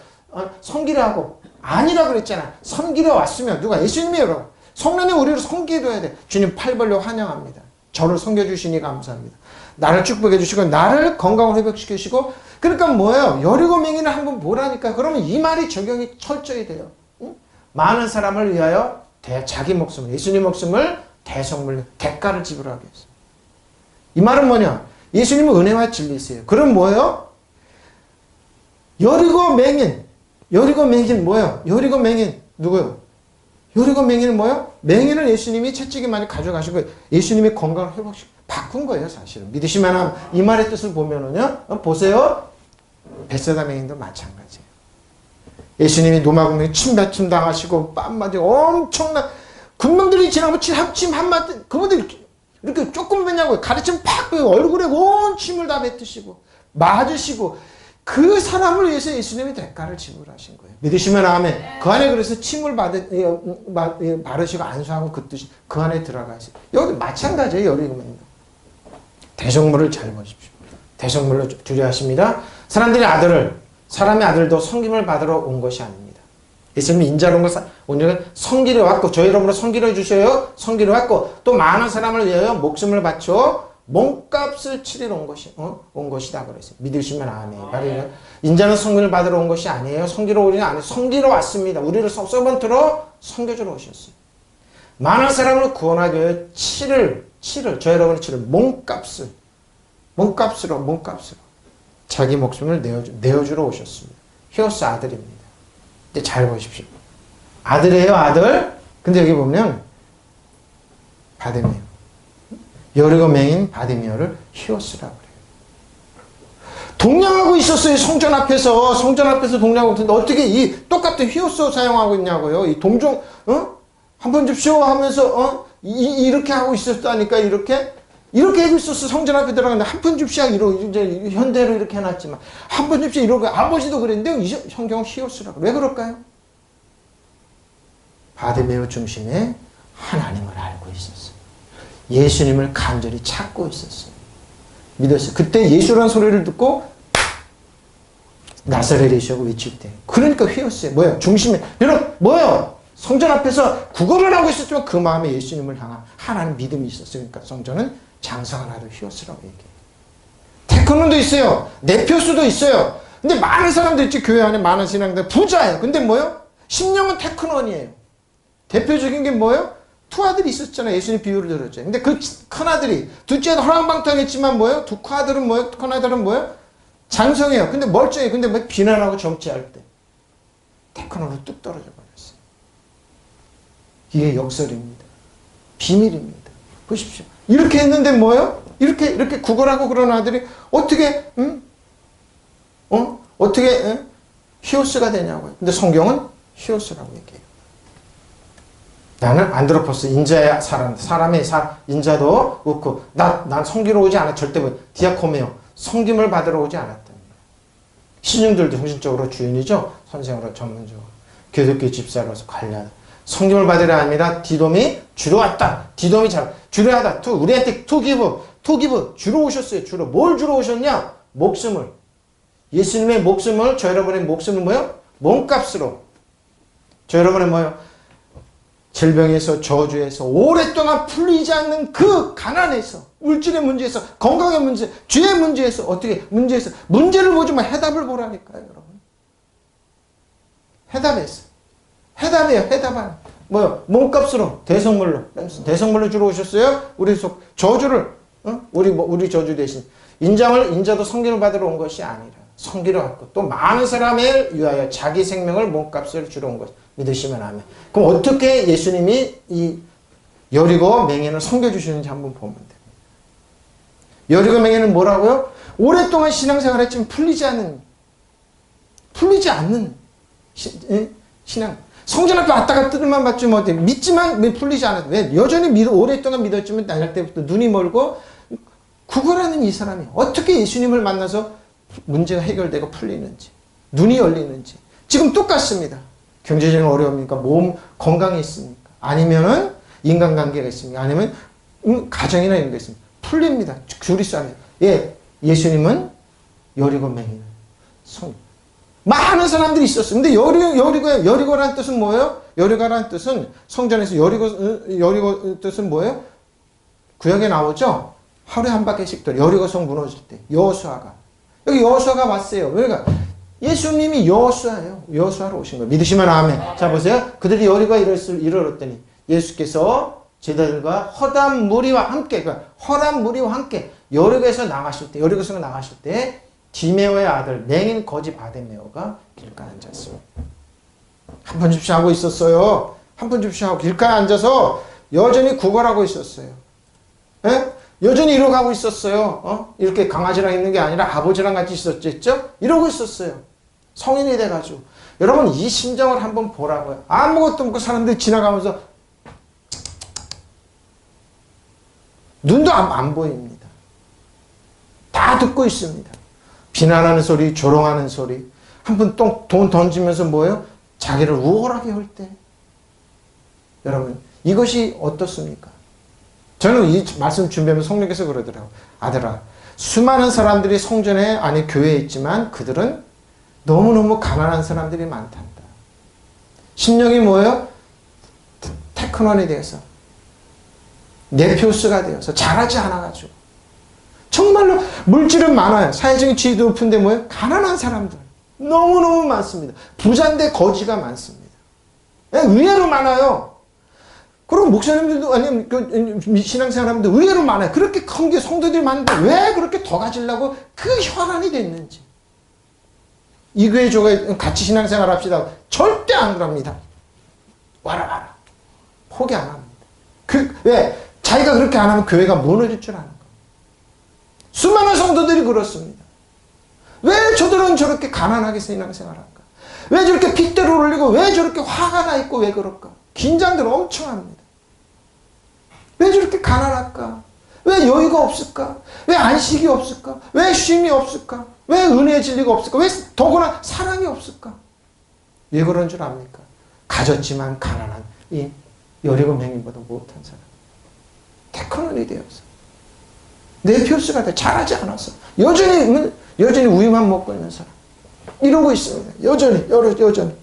섬기려 하고 아니라 그랬잖아. 섬기러 왔으면 누가? 예수님이 여러분. 성령님 우리를 섬기려야 돼. 주님 팔 벌려 환영합니다. 저를 섬겨주시니 감사합니다. 나를 축복해 주시고 나를 건강을 회복시키시고, 그러니까 뭐예요? 여리고 맹인을 한번 보라니까. 그러면 이 말이 적용이 철저히 돼요. 응? 많은 사람을 위하여 자기 목숨을, 예수님 목숨을 대성물로 대가를 지불하게 했어요. 이 말은 뭐냐? 예수님은 은혜와 진리세요. 그럼 뭐예요? 여리고 맹인 뭐예요? 여리고 맹인 누구요? 여리고 맹인은 뭐예요? 맹인을 예수님이 채찍이 많이 가져가시고 예수님이 건강을 회복시키고 바꾼 거예요, 사실은. 믿으시면 이 말의 뜻을 보면은요, 보세요. 벳세다 맹인도 마찬가지예요. 예수님이 노마금에 침뱉음 당하시고 뺨 맞고 엄청난 군병들이 지나면 침 한마디, 그분들이 이렇게 조금 뱉냐고요. 가르침 팍 얼굴에 온 침을 다 뱉으시고 맞으시고, 그 사람을 위해서 예수님이 대가를 지불하신 거예요. 믿으시면 아멘. 그 안에 그래서 침을 바르시고 안수하고 그 뜻이 그 안에 들어가시. 여기 마찬가지예요. 여리고맹인도. 대성물을 잘 보십시오. 대성물로 주례하십니다. 사람의 아들도 섬김을 받으러 온 것이 아닙니다. 예수님이 인자로 온 것은 섬기러 왔고, 저희 이름으로 섬기러 주셔요. 섬기러 왔고, 또 많은 사람을 위하여 목숨을 바쳐 몸값을 치르러 온 것이다 그랬어요. 믿으시면 아멘. 인자는 섬김을 받으러 온 것이 아니에요. 섬기러 오지 않아요. 섬기러 왔습니다. 우리를 서번트로 섬겨주러 오셨어요. 많은 사람을 구원하기 위해 저 여러분의 치를 몸값으로 자기 목숨을 내어주러 오셨습니다. 히오스 아들입니다. 이제 잘 보십시오. 아들이에요, 아들. 근데 여기 보면 바디메오, 여리고 맹인 바디메오를 히오스라고 그래요. 동냥하고 있었어요. 성전 앞에서 동냥하고 있는데 어떻게 이 똑같은 히오스 사용하고 있냐고요. 이 동종 한 번 줍쇼 하면서 이렇게 하고 있었다니까. 이렇게 하고 있었어. 성전 앞에 들어갔는데 한 푼 줍쇼 이제 현대로 이렇게 해놨지만 한 푼 줍쇼 이러고, 아버지도 그랬는데 이 성경은 히오스라고. 왜 그럴까요? 바디메오 중심에 하나님을 알고 있었어요. 예수님을 간절히 찾고 있었어요. 믿었어요. 그때 예수라는 소리를 듣고 나사렛 예수라고 외칠 때, 그러니까 휘었어요. 뭐예요? 중심에 여러분 뭐예요? 성전 앞에서 구걸을 하고 있었지만 그 마음에 예수님을 향한 하나님 믿음이 있었어요. 그러니까 성전은 장성하나도 휘었으라고 얘기해요. 테크노도 있어요. 네표수도 있어요. 근데 많은 사람들 있지. 교회 안에 많은 신앙들 부자예요. 근데 뭐예요? 심령은 테크논이에요. 대표적인 게 뭐예요? 두 아들이 있었잖아요. 예수님 비유를 들었죠. 근데 그 큰 아들이, 둘째는 허랑방탕했지만 뭐예요? 두 아들은 뭐예요? 큰 아들은 뭐예요? 장성해요. 근데 멀쩡해요. 근데 뭐 비난하고 정치할 때 테크노로 뚝 떨어져 버렸어요. 이게 역설입니다. 비밀입니다. 보십시오. 이렇게 했는데 뭐예요? 이렇게 구걸하고 그런 아들이 어떻게 히오스가 되냐고요. 근데 성경은 히오스라고 얘기해요. 나는 안드로포스, 인자의 사람의 인자도 없고, 난 섬기러 오지 않아. 절대 디아코메오, 섬김을 받으러 오지 않았답니다. 신중들도 정신적으로 주인이죠. 선생으로 전문적으로. 교독교 집사로서 관리하다. 섬김을 받으려 합니다. 디돔이 주로 왔다. 디돔이 주로 하다. 우리한테 투 기브. 주로 오셨어요. 뭘 주로 오셨냐? 목숨을. 예수님의 목숨을, 저 여러분의 목숨을 뭐요? 몸값으로. 저 여러분의 뭐요? 질병에서, 저주에서, 오랫동안 풀리지 않는 그 가난에서, 물질의 문제에서, 건강의 문제, 죄의 문제에서, 문제를 보지만 해답을 보라니까요, 여러분. 해답이에요. 뭐요? 몸값으로, 대성물로 주러 오셨어요? 저주를, 우리 저주 대신. 인자도 섬김을 받으러 온 것이 아니라, 섬기러 왔고, 또 많은 사람을 위하여 자기 생명을 몸값을 주러 온 것. 믿으시면 아멘. 그럼 어떻게 예수님이 이 여리고 맹인을 섬겨주시는지 한번 보면 됩니다. 여리고 맹인은 뭐라고요? 오랫동안 신앙생활 했지만 풀리지 않는 신앙. 성전 앞에 왔다가 뜯을만 받지 못해. 믿지만 풀리지 않아요. 왜? 여전히 오랫동안 믿었지만 나갈 때부터 눈이 멀고 구걸하는 이 사람이 어떻게 예수님을 만나서 문제가 해결되고 풀리는지, 눈이 열리는지. 지금 똑같습니다. 경제적인 어려움이니까, 몸 건강이 있습니까? 아니면은 인간관계가 있습니까? 아니면 가정이나 이런 게 있습니까? 풀립니다. 줄이 싸면. 예, 예수님은 여리고 맹인 많은 사람들이 있었어요. 근데 여리고라는 뜻은 뭐예요? 여리고라는 뜻은 성전에서 여리고 뜻은 뭐예요? 구약에 나오죠? 하루에 한 바퀴씩 돌 여리고성 무너질 때 여호수아가 여기 여호수아가 왔어요. 그러니까 예수님이 여호수아예요. 여호수아로 오신 거예요. 믿으시면 아멘. 자 보세요. 그들이 여리고에 이르렀더니 예수께서 제자들과 허다한 무리와 함께 여리고에서 나가실 때 디메오의 아들 맹인 거지 바디메오가 길가에 앉았어요. 한 푼 줍쇼 하고 있었어요. 한 푼 줍쇼 하고 길가에 앉아서 여전히 구걸하고 있었어요. 예? 여전히 이러고 가고 있었어요. 이렇게 강아지랑 있는 게 아니라 아버지랑 같이 있었죠? 이러고 있었어요. 성인이 돼가지고. 여러분 이 심정을 한번 보라고요. 아무것도 없고 사람들이 지나가면서 눈도 안 보입니다. 다 듣고 있습니다. 비난하는 소리, 조롱하는 소리. 한 번 돈 던지면서 뭐예요? 자기를 우월하게 할 때. 여러분 이것이 어떻습니까? 저는 이 말씀 준비하면서 성령께서 그러더라고요. 아들아, 수많은 사람들이 성전에 아니 교회에 있지만 그들은 너무너무 가난한 사람들이 많단다. 심령이 뭐예요? 테크논이 되어서 네피우스가 되어서 잘하지 않아가지고 정말로 물질은 많아요. 사회적인 지위도 높은데 뭐예요? 가난한 사람들 너무너무 많습니다. 부자인데 거지가 많습니다. 의외로 많아요. 그럼 목사님들도 아니면 신앙생활하는데 의외로 많아요. 그렇게 큰 게 성도들이 많은데 왜 그렇게 더 가지려고 그 혈안이 됐는지. 이 교회 저 교회 같이 신앙생활 합시다. 절대 안 그럽니다. 와라. 포기 안 합니다. 왜? 자기가 그렇게 안 하면 교회가 무너질 줄 아는 거예요. 수많은 성도들이 그렇습니다. 왜 저들은 저렇게 가난하게 신앙생활할까? 왜 저렇게 핏대를 올리고 왜 저렇게 화가 나 있고 왜 그럴까? 긴장들 엄청 합니다. 왜 저렇게 가난할까? 왜 여유가 없을까? 왜 안식이 없을까? 왜 쉼이 없을까? 왜 은혜의 진리가 없을까? 왜 더구나 사랑이 없을까? 왜 그런 줄 압니까? 가졌지만 가난한 이 여리고 맹인보다 못한 사람. 테크논이 되어서 네피우스가 돼. 잘하지 않았어. 여전히 우유만 먹고 있는 사람. 이러고 있습니다. 여전히.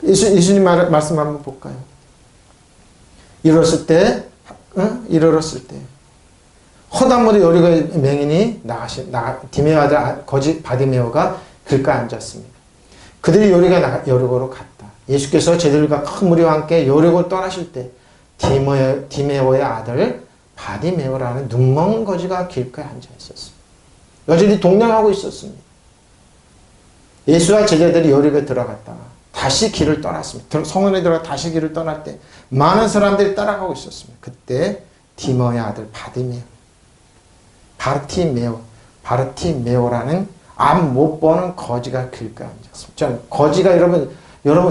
예수님 말씀 한번 볼까요? 이뤘을 때 허다무리 여리고의 맹인이 디메오 아들 거지 바디메오가 길가에 앉았습니다. 그들이 여리고로 갔다. 예수께서 제자들과 큰 무리와 함께 여리고를 떠나실 때 디메오의 아들 바디메오라는 눈먼 거지가 길가에 앉아 있었습니다. 여전히 동냥하고 있었습니다. 예수와 제자들이 여리고에 들어갔다가 다시 길을 떠났습니다. 성원에 들어가 다시 길을 떠날 때 많은 사람들이 따라가고 있었습니다. 그때 디메오의 아들 바르티메오라는 앞 못 보는 거지가 길가에 앉았습니다. 거지가 여러분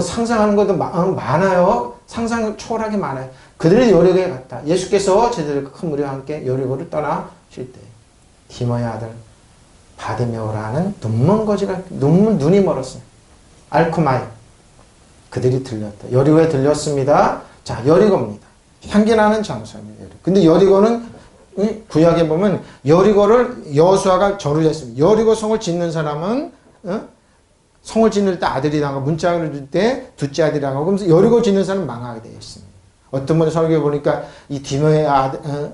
상상하는 것도 많아요. 상상 초월하게 많아요. 그들이 여리고에 갔다. 예수께서 제자들과 큰 무리와 함께 여리고를 떠나실 때 디메오의 아들 바디메오라는 눈먼 거지가 눈이 멀었어요. 알코마이 그들이 들렸다. 여리고에 들렸습니다. 자, 여리고입니다. 향기나는 장소입니다. 근데 여리고는 구약에 보면 여리고를 여호수아가 저를 했습니다. 여리고 성을 짓는 사람은 성을 짓는 때 아들이 나가고 문짝을 줄 때 둘째 아들이 나가고 그러면서 여리고 짓는 사람은 망하게 되어 있습니다. 어떤 분의 설교에 보니까 이 디메오의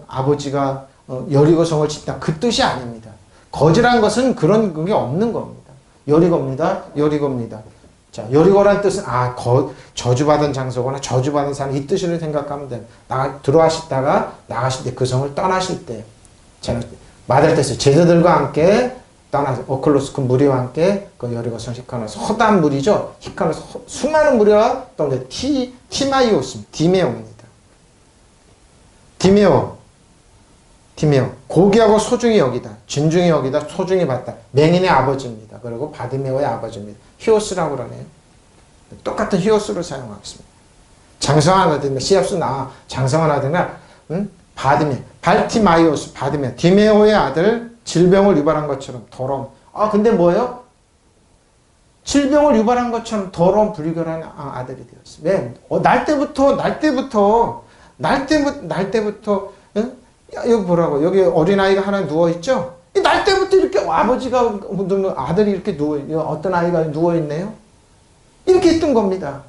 아버지가 여리고 성을 짓다 그 뜻이 아닙니다. 거지란 것은 그런 게 없는 겁니다. 여리고입니다. 자, 여리고란 뜻은 저주받은 장소거나 저주받은 사람 이 뜻을 생각하면 돼요. 들어가시다가 나가실 때 그 성을 떠나실 때 말할 때 제자들과 함께 떠나서 오클로스 그 무리와 함께 그 여리고 성 히카노스 허다한 무리죠. 히카노스 수많은 무리와 또 티마이오스 디메오입니다. 디메오 고귀하고 소중히 여기다 진중히 여기다 소중히 받다 맹인의 아버지입니다. 그리고 바디메오의 아버지입니다. 히오스라고 그러네요. 똑같은 히오스를 사용하겠습니다. 장성한 아들이나 시합수 장성한 아들이나 발티마이오스 바디메오 디메오의 아들 질병을 유발한 것처럼 더러움. 근데 뭐예요? 질병을 유발한 것처럼 더러운 불결한 아들이 되었어요. 왜? 날 때부터, 응? 여기 보라고. 여기 어린아이가 하나 누워있죠? 날 때부터 이렇게 아버지가, 아들이 이렇게 어떤 아이가 누워있네요? 이렇게 했던 겁니다.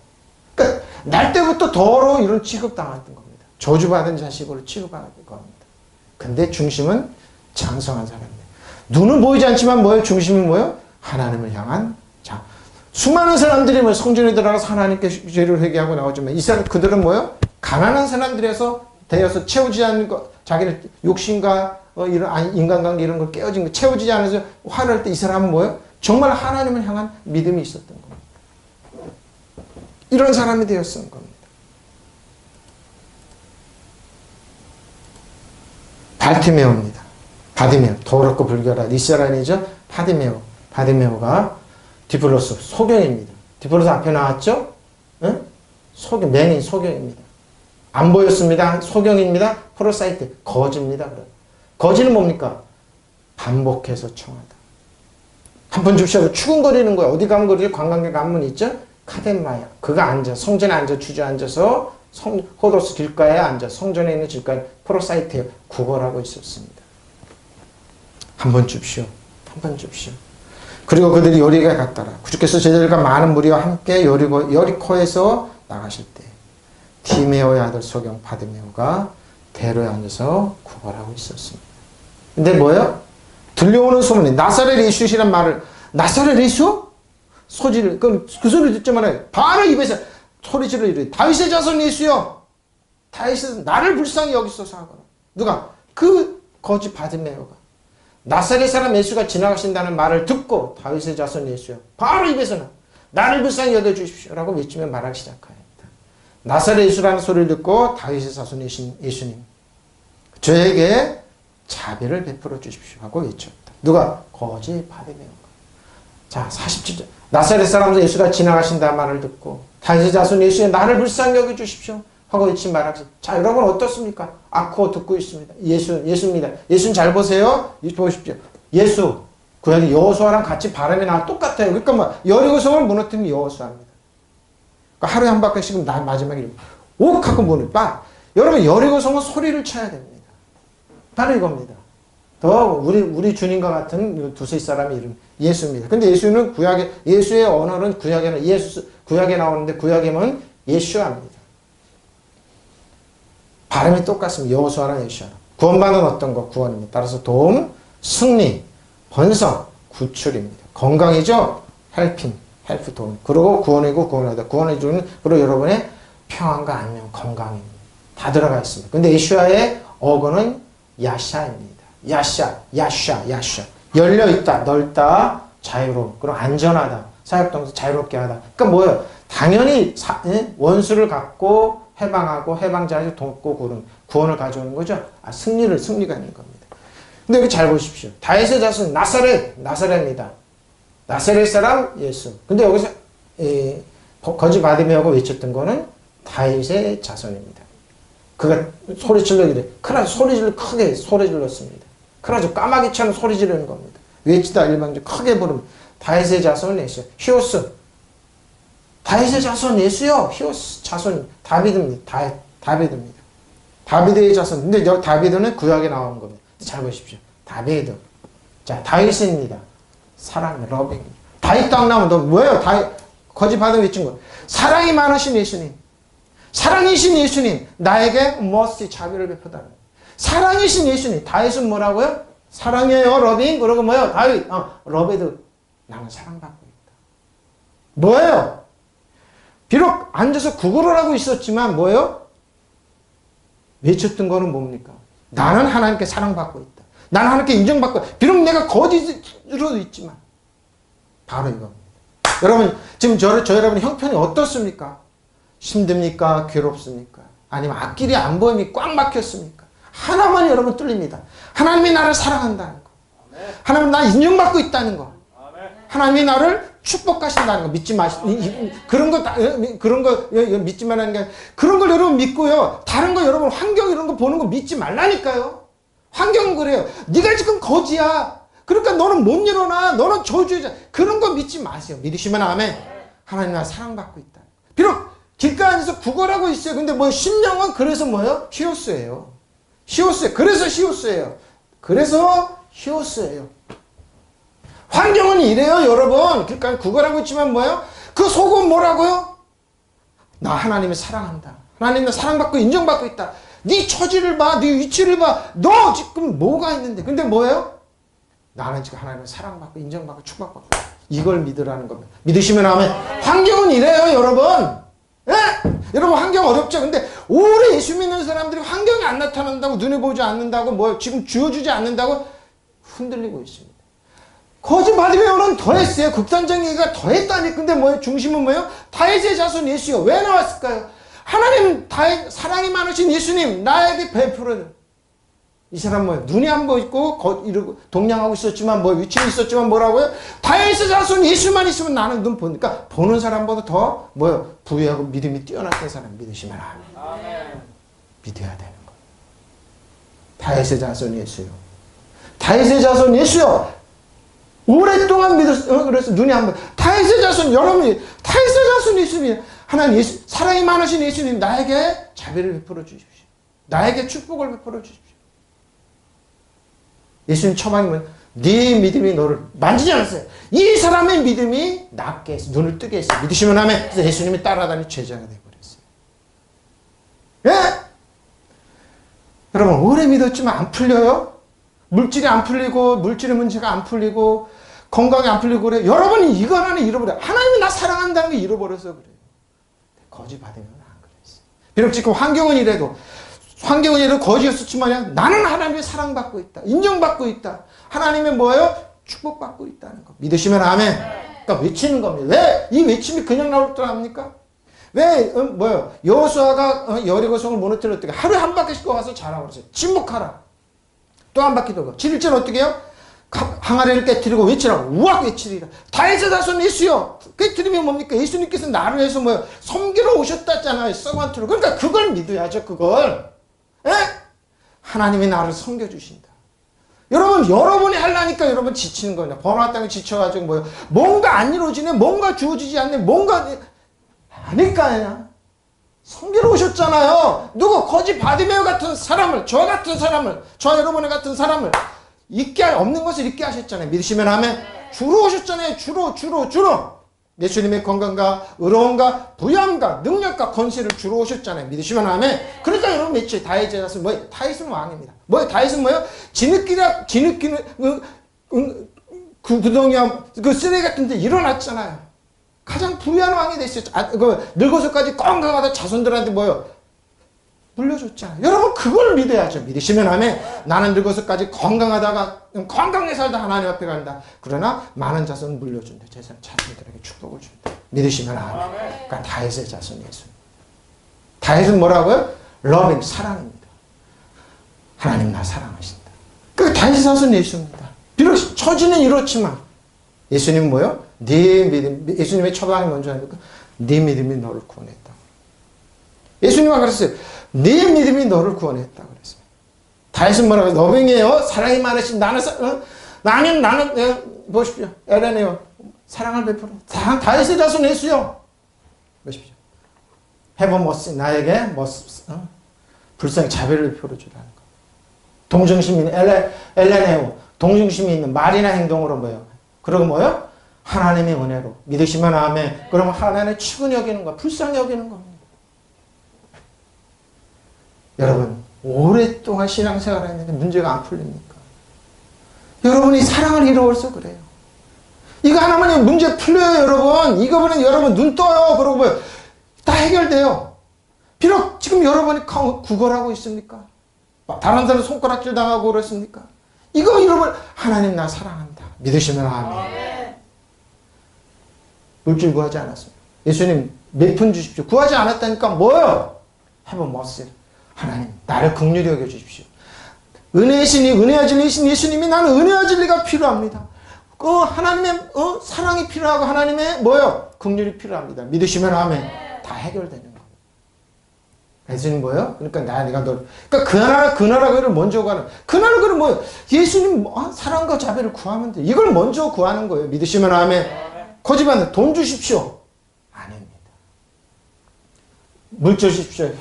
그러니까, 날 때부터 더러운 이런 취급당했던 겁니다. 저주받은 자식으로 취급받은 겁니다. 근데 중심은 장성한 사람이에요. 눈은 보이지 않지만 뭐예요? 중심은 뭐예요? 하나님을 향한 자. 수많은 사람들이 뭐 성전에 들어가서 하나님께 죄를 회개하고 나오지만 이 사람 그들은 뭐예요? 가난한 사람들에서 되어서 채우지 않는 것, 자기를 욕심과 이런 인간관계 이런 걸 깨어진 거 채우지 않아서 화낼 때 이 사람은 뭐예요? 정말 하나님을 향한 믿음이 있었던 겁니다. 이런 사람이 되었던 겁니다. 발티메오입니다. 바디메오, 더럽고 불결한 이스라엘이죠. 바디메오가 디플로스, 소경입니다. 디플로스 앞에 나왔죠? 응? 소경, 맹인 소경입니다. 안 보였습니다. 소경입니다. 프로사이트, 거지입니다. 거지는 뭡니까? 반복해서 청하다. 한 번 줍시하고 추궁거리는 거야. 어디 가면 그러지? 관광객 안문 있죠? 카덴마야. 그가 성전에 앉아 주저앉아서 호도스 길가에 앉아 성전에 있는 길가에 프로사이트에 구걸하고 있었습니다. 한 번 줍시오. 그리고 그들이 여리고에 갔더라. 주께서 제자들과 많은 무리와 함께 여리코에서 나가실 때 디메오의 아들 소경 바디메오가 대로에 앉아서 구걸하고 있었습니다. 근데 뭐예요? 들려오는 소문이 나사렛 예수시란 말을 나사렛 예수? 소리를 그 소리 듣자마자 바로 입에서 소리질을 이루어 다윗의 자손 예수여 다윗은 나를 불쌍히 여기소서 하거나 누가? 그 거지 바디메오가 나사렛 사람 예수가 지나가신다는 말을 듣고 다윗의 자손 예수여 바로 입에서는 나를 불쌍히 여겨주십시오 라고 외치며 말하기 시작합니다. 나사렛 예수라는 소리를 듣고 다윗의 자손 예수님 저에게 자비를 베풀어 주십시오 하고 외쳤다. 누가? 거지 바디메오가. 자 47절 나사렛 사람 예수가 지나가신다는 말을 듣고 다윗의 자손 예수여 나를 불쌍히 여겨주십시오 하고 외친 말하기. 자 여러분 어떻습니까? 아코 듣고 있습니다. 예수입니다. 예수는 잘 보세요. 보십시오. 예수 구약의 여호수아랑 같이 발음이 나 똑같아요. 그러니까 뭐 여리고성을 무너뜨린 여호수아입니다. 그러니까 하루에 한 바퀴씩 마지막에 옥 하고 문을 여러분 여리고성은 소리를 쳐야 됩니다. 바로 이겁니다. 더 우리 주님과 같은 두세 사람의 이름 예수입니다. 근데 예수는 예수의 언어는 구약에 나오는데 구약에는 예슈아입니다. 발음이 똑같습니다. 여호수아랑 예슈아. 구원받은 어떤 것? 구원입니다. 따라서 도움, 승리, 번성, 구출입니다. 건강이죠? 헬프 도움. 그리고 구원이고 구원하다. 구원해 주는 그리고 여러분의 평안과 안녕, 건강입니다. 다 들어가 있습니다. 근데 예슈아의 어근은 야샤입니다. 야샤. 열려있다, 넓다, 자유로움. 그리고 안전하다. 사역동에서 자유롭게 하다. 그러니까 뭐예요? 당연히 원수를 갖고 해방하고 해방자를 돕고 구원을 가져오는 거죠. 승리가 있는 겁니다. 근데 여기 잘 보십시오. 다윗의 자손 나사렛입니다. 나사렛 사람 예수. 근데 여기서 거지 바디메오가 외쳤던 거는 다윗의 자손입니다. 그가 소리질러 이래. 크게 소리 질렀습니다. 그래서 까마귀처럼 소리 지르는 겁니다. 외치다 일방적으로 크게 부르면 다윗의 자손 예수. 히오스. 다윗의 자손 예수요. 히오스 자손 다비드입니다. 다비드입니다. 다비드의 자손. 근데 여기 다비드는 구약에 나온 겁니다. 잘 보십시오. 다비드. 자, 다윗입니다. 사랑, 러빙. 다윗 딱 나오면 너 뭐예요? 거짓 받은 외친 거. 사랑이 많으신 예수님. 사랑이신 예수님. 나에게 머시 자비를 베풀다는. 사랑이신 예수님. 다윗은 뭐라고요? 사랑해요, 러빙. 그러고 뭐예요? 다윗. 러베드. 나는 사랑받고 있다. 뭐예요? 비록 앉아서 구걸을 하고 있었지만 뭐예요? 외쳤던 거는 뭡니까? 나는 하나님께 사랑받고 있다. 나는 하나님께 인정받고 있다. 비록 내가 거짓으로 있지만 바로 이겁니다. 여러분 지금 저 여러분의 형편이 어떻습니까? 힘듭니까? 괴롭습니까? 아니면 앞길이 안 보임이 꽉 막혔습니까? 하나만 여러분 뚫립니다. 하나님이 나를 사랑한다는 거. 하나님이 나를 인정받고 있다는 거. 하나님이 나를 축복하신다는 거 믿지 마시고 그런 거 믿지 말라는 게 그런 걸 여러분 믿고요. 다른 거 여러분 환경 이런 거 보는 거 믿지 말라니까요. 환경은 그래요. 네가 지금 거지야. 그러니까 너는 못 일어나. 너는 저주자. 그런 거 믿지 마세요. 믿으시면 아멘. 하나님 나 사랑받고 있다. 비록 길가 안에서 구걸하고 있어요. 근데 뭐 심령은 그래서 뭐예요? 히오스예요. 히오스. 그래서 히오스예요. 그래서 히오스예요. 환경은 이래요, 여러분. 그러니까 구걸하고 있지만 뭐예요? 그 속은 뭐라고요? 나 하나님을 사랑한다. 하나님을 사랑받고 인정받고 있다. 네 처지를 봐. 네 위치를 봐. 너 지금 뭐가 있는데. 근데 뭐예요? 나는 지금 하나님을 사랑받고 인정받고 축복받고 이걸 믿으라는 겁니다. 믿으시면 아멘. 환경은 이래요, 여러분. 예? 여러분 환경 어렵죠. 근데 오래 예수 믿는 사람들이 환경이 안 나타난다고, 눈에 보지 않는다고, 뭐 지금 주어주지 않는다고 흔들리고 있습니다. 거짓말이면 오는 더했어요. 극단적인 얘기가 더했다니. 근데 뭐예요? 중심은 뭐예요? 다윗의 자손 예수요. 왜 나왔을까요? 하나님 사랑이 많으신 예수님 나에게 베풀어. 이 사람 뭐예요? 눈이 안 보이고 이러고 동냥하고 있었지만 뭐 위치에 있었지만 뭐라고요? 다윗의 자손 예수만 있으면 나는 눈 보니까 보는 사람보다 더 뭐예요? 부유하고 믿음이 뛰어났던 사람 믿으시면 아멘. 믿어야 되는 거예요. 다윗의 자손 예수요. 다윗의 자손 예수요. 오랫동안 믿었어. 그래서 눈이 안 보여. 다윗의 자손 여러분이 다윗의 자손 예수님 하나님 예수 사랑이 많으신 예수님 나에게 자비를 베풀어 주십시오. 나에게 축복을 베풀어 주십시오. 예수님 처방이 뭐예요? 네 믿음이 너를 만지지 않았어요. 이 사람의 믿음이 낫게 했어. 눈을 뜨게 했어요. 믿으시면 하면 그래서 예수님이 따라다니 제자가 되어버렸어요. 예? 여러분 오래 믿었지만 안 풀려요? 물질이 안 풀리고 물질의 문제가 안 풀리고 건강이 안 풀리고 그래요. 여러분이 이거 하나는 잃어버려요. 하나님이 나 사랑한다는 게 잃어버려서 그래요. 거짓 받으면 안 그랬어요. 비록 지금 환경은 이래도 거지였었지만 나는 하나님의 사랑받고 있다. 인정받고 있다. 하나님의 뭐예요? 축복받고 있다는 거. 믿으시면 아멘. 그러니까 외치는 겁니다. 왜 이 외침이 그냥 나올 줄 압니까? 왜 뭐예요? 여호수아가 여리고성을 무너뜨렸더니 하루에 한 바퀴씩 와서 자라고 그랬어요. 침묵하라. 또 한 바퀴 돌고. 7일째는 어떻게 해요? 항아리를 깨뜨리고 외치라고. 우악 외치리라. 다윗의 자손 예수여. 깨뜨리면 뭡니까? 예수님께서 나를 위해서 뭐예요? 섬기러 오셨다잖아요. 서번트로. 그러니까 그걸 믿어야죠. 그걸. 에? 하나님이 나를 섬겨주신다. 여러분, 여러분이 하려니까 여러분 지치는 거냐. 번호 왔다면 지쳐가지고 뭐예요? 뭔가 안 이루어지네. 뭔가 주어지지 않네. 뭔가 하니까 섬기러 오셨잖아요. 누구 거짓 바디메오 같은 사람을, 저 같은 사람을, 저 여러분의 같은 사람을 없는 것을 잊게 하셨잖아요. 믿으시면 하면 주로 오셨잖아요. 주로. 예수님의 건강과 의로움과 부양과 능력과 권세를 주로 오셨잖아요. 믿으시면 하면 그러니까 여러분 며칠 다윗의 자손 뭐예요? 다윗은 왕입니다. 뭐예요? 다윗은 뭐예요? 지느끼는 그 구덩이와 그 쓰레기 같은 데 일어났잖아요. 가장 부유한 왕이 됐어요. 늙어서까지 건강하다 자손들한테 뭐예요? 물려줬잖아요. 여러분 그걸 믿어야죠. 믿으시면 하면 나는 늙어서까지 건강하게 살다 하나님 앞에 간다. 그러나 많은 자손 물려준다. 자손들에게 축복을 준다. 믿으시면 하면. 그러니까 다윗의 자손 예수. 다윗은 뭐라고요? 러빙 사랑입니다. 하나님 나 사랑하신다. 그 다윗의 자손 예수입니다. 비록 처지는 이렇지만 예수님 뭐요? 네 믿음, 예수님의 처방이 먼저 하니까 네 믿음이 너를 구원했다. 예수님은 그랬어요. 네 믿음이 너를 구원했다 그랬어요. 다윗은 뭐라고 러빙이에요. 사랑이 많으신 나는 보십시오. 엘레네요. 사랑을 베풀어. 다윗의 자손 예수요. 보십시오. Have mercy. 나에게 불쌍히 자비를 베풀어 주라는 거. 동정심이 있는 엘레네요. 동정심이 있는 말이나 행동으로 뭐예요? 그리고 뭐예요? 하나님의 은혜로 믿으시면 아멘. 그러면 하나님의 축은 여기는 거, 불쌍히 여기는 겁니다. 여러분 오랫동안 신앙생활을 했는데 문제가 안 풀립니까? 여러분이 사랑을 잃어버려서 그래요. 이거 하나만 문제 풀려요. 여러분 이거 보면 여러분 눈 떠요. 그러고 뭐요? 다 해결돼요. 비록 지금 여러분이 구걸하고 있습니까? 다른 사람 손가락질 당하고 그렇습니까? 이거 여러분 하나님 나 사랑한다. 믿으시면 아멘. 물질 구하지 않았습니다. 예수님 몇 푼 주십시오. 구하지 않았다니까 뭐요? Have mercy. 하나님 나를 긍휼히 여겨주십시오. 은혜의 신이 은혜와 진리이신 예수님이 나는 은혜와 진리가 필요합니다. 하나님의 사랑이 필요하고 하나님의 뭐요? 긍휼이 필요합니다. 믿으시면 아멘. 다 해결되는 겁니다. 예수님 뭐예요? 그러니까 내가 너, 그러니까 그 나라 그를 먼저 구하는, 그 나라 그를 뭐, 예수님 사랑과 자비를 구하면 돼. 이걸 먼저 구하는 거예요. 믿으시면 아멘. 거짓말, 돈 주십시오. 아닙니다. 물질 주십시오.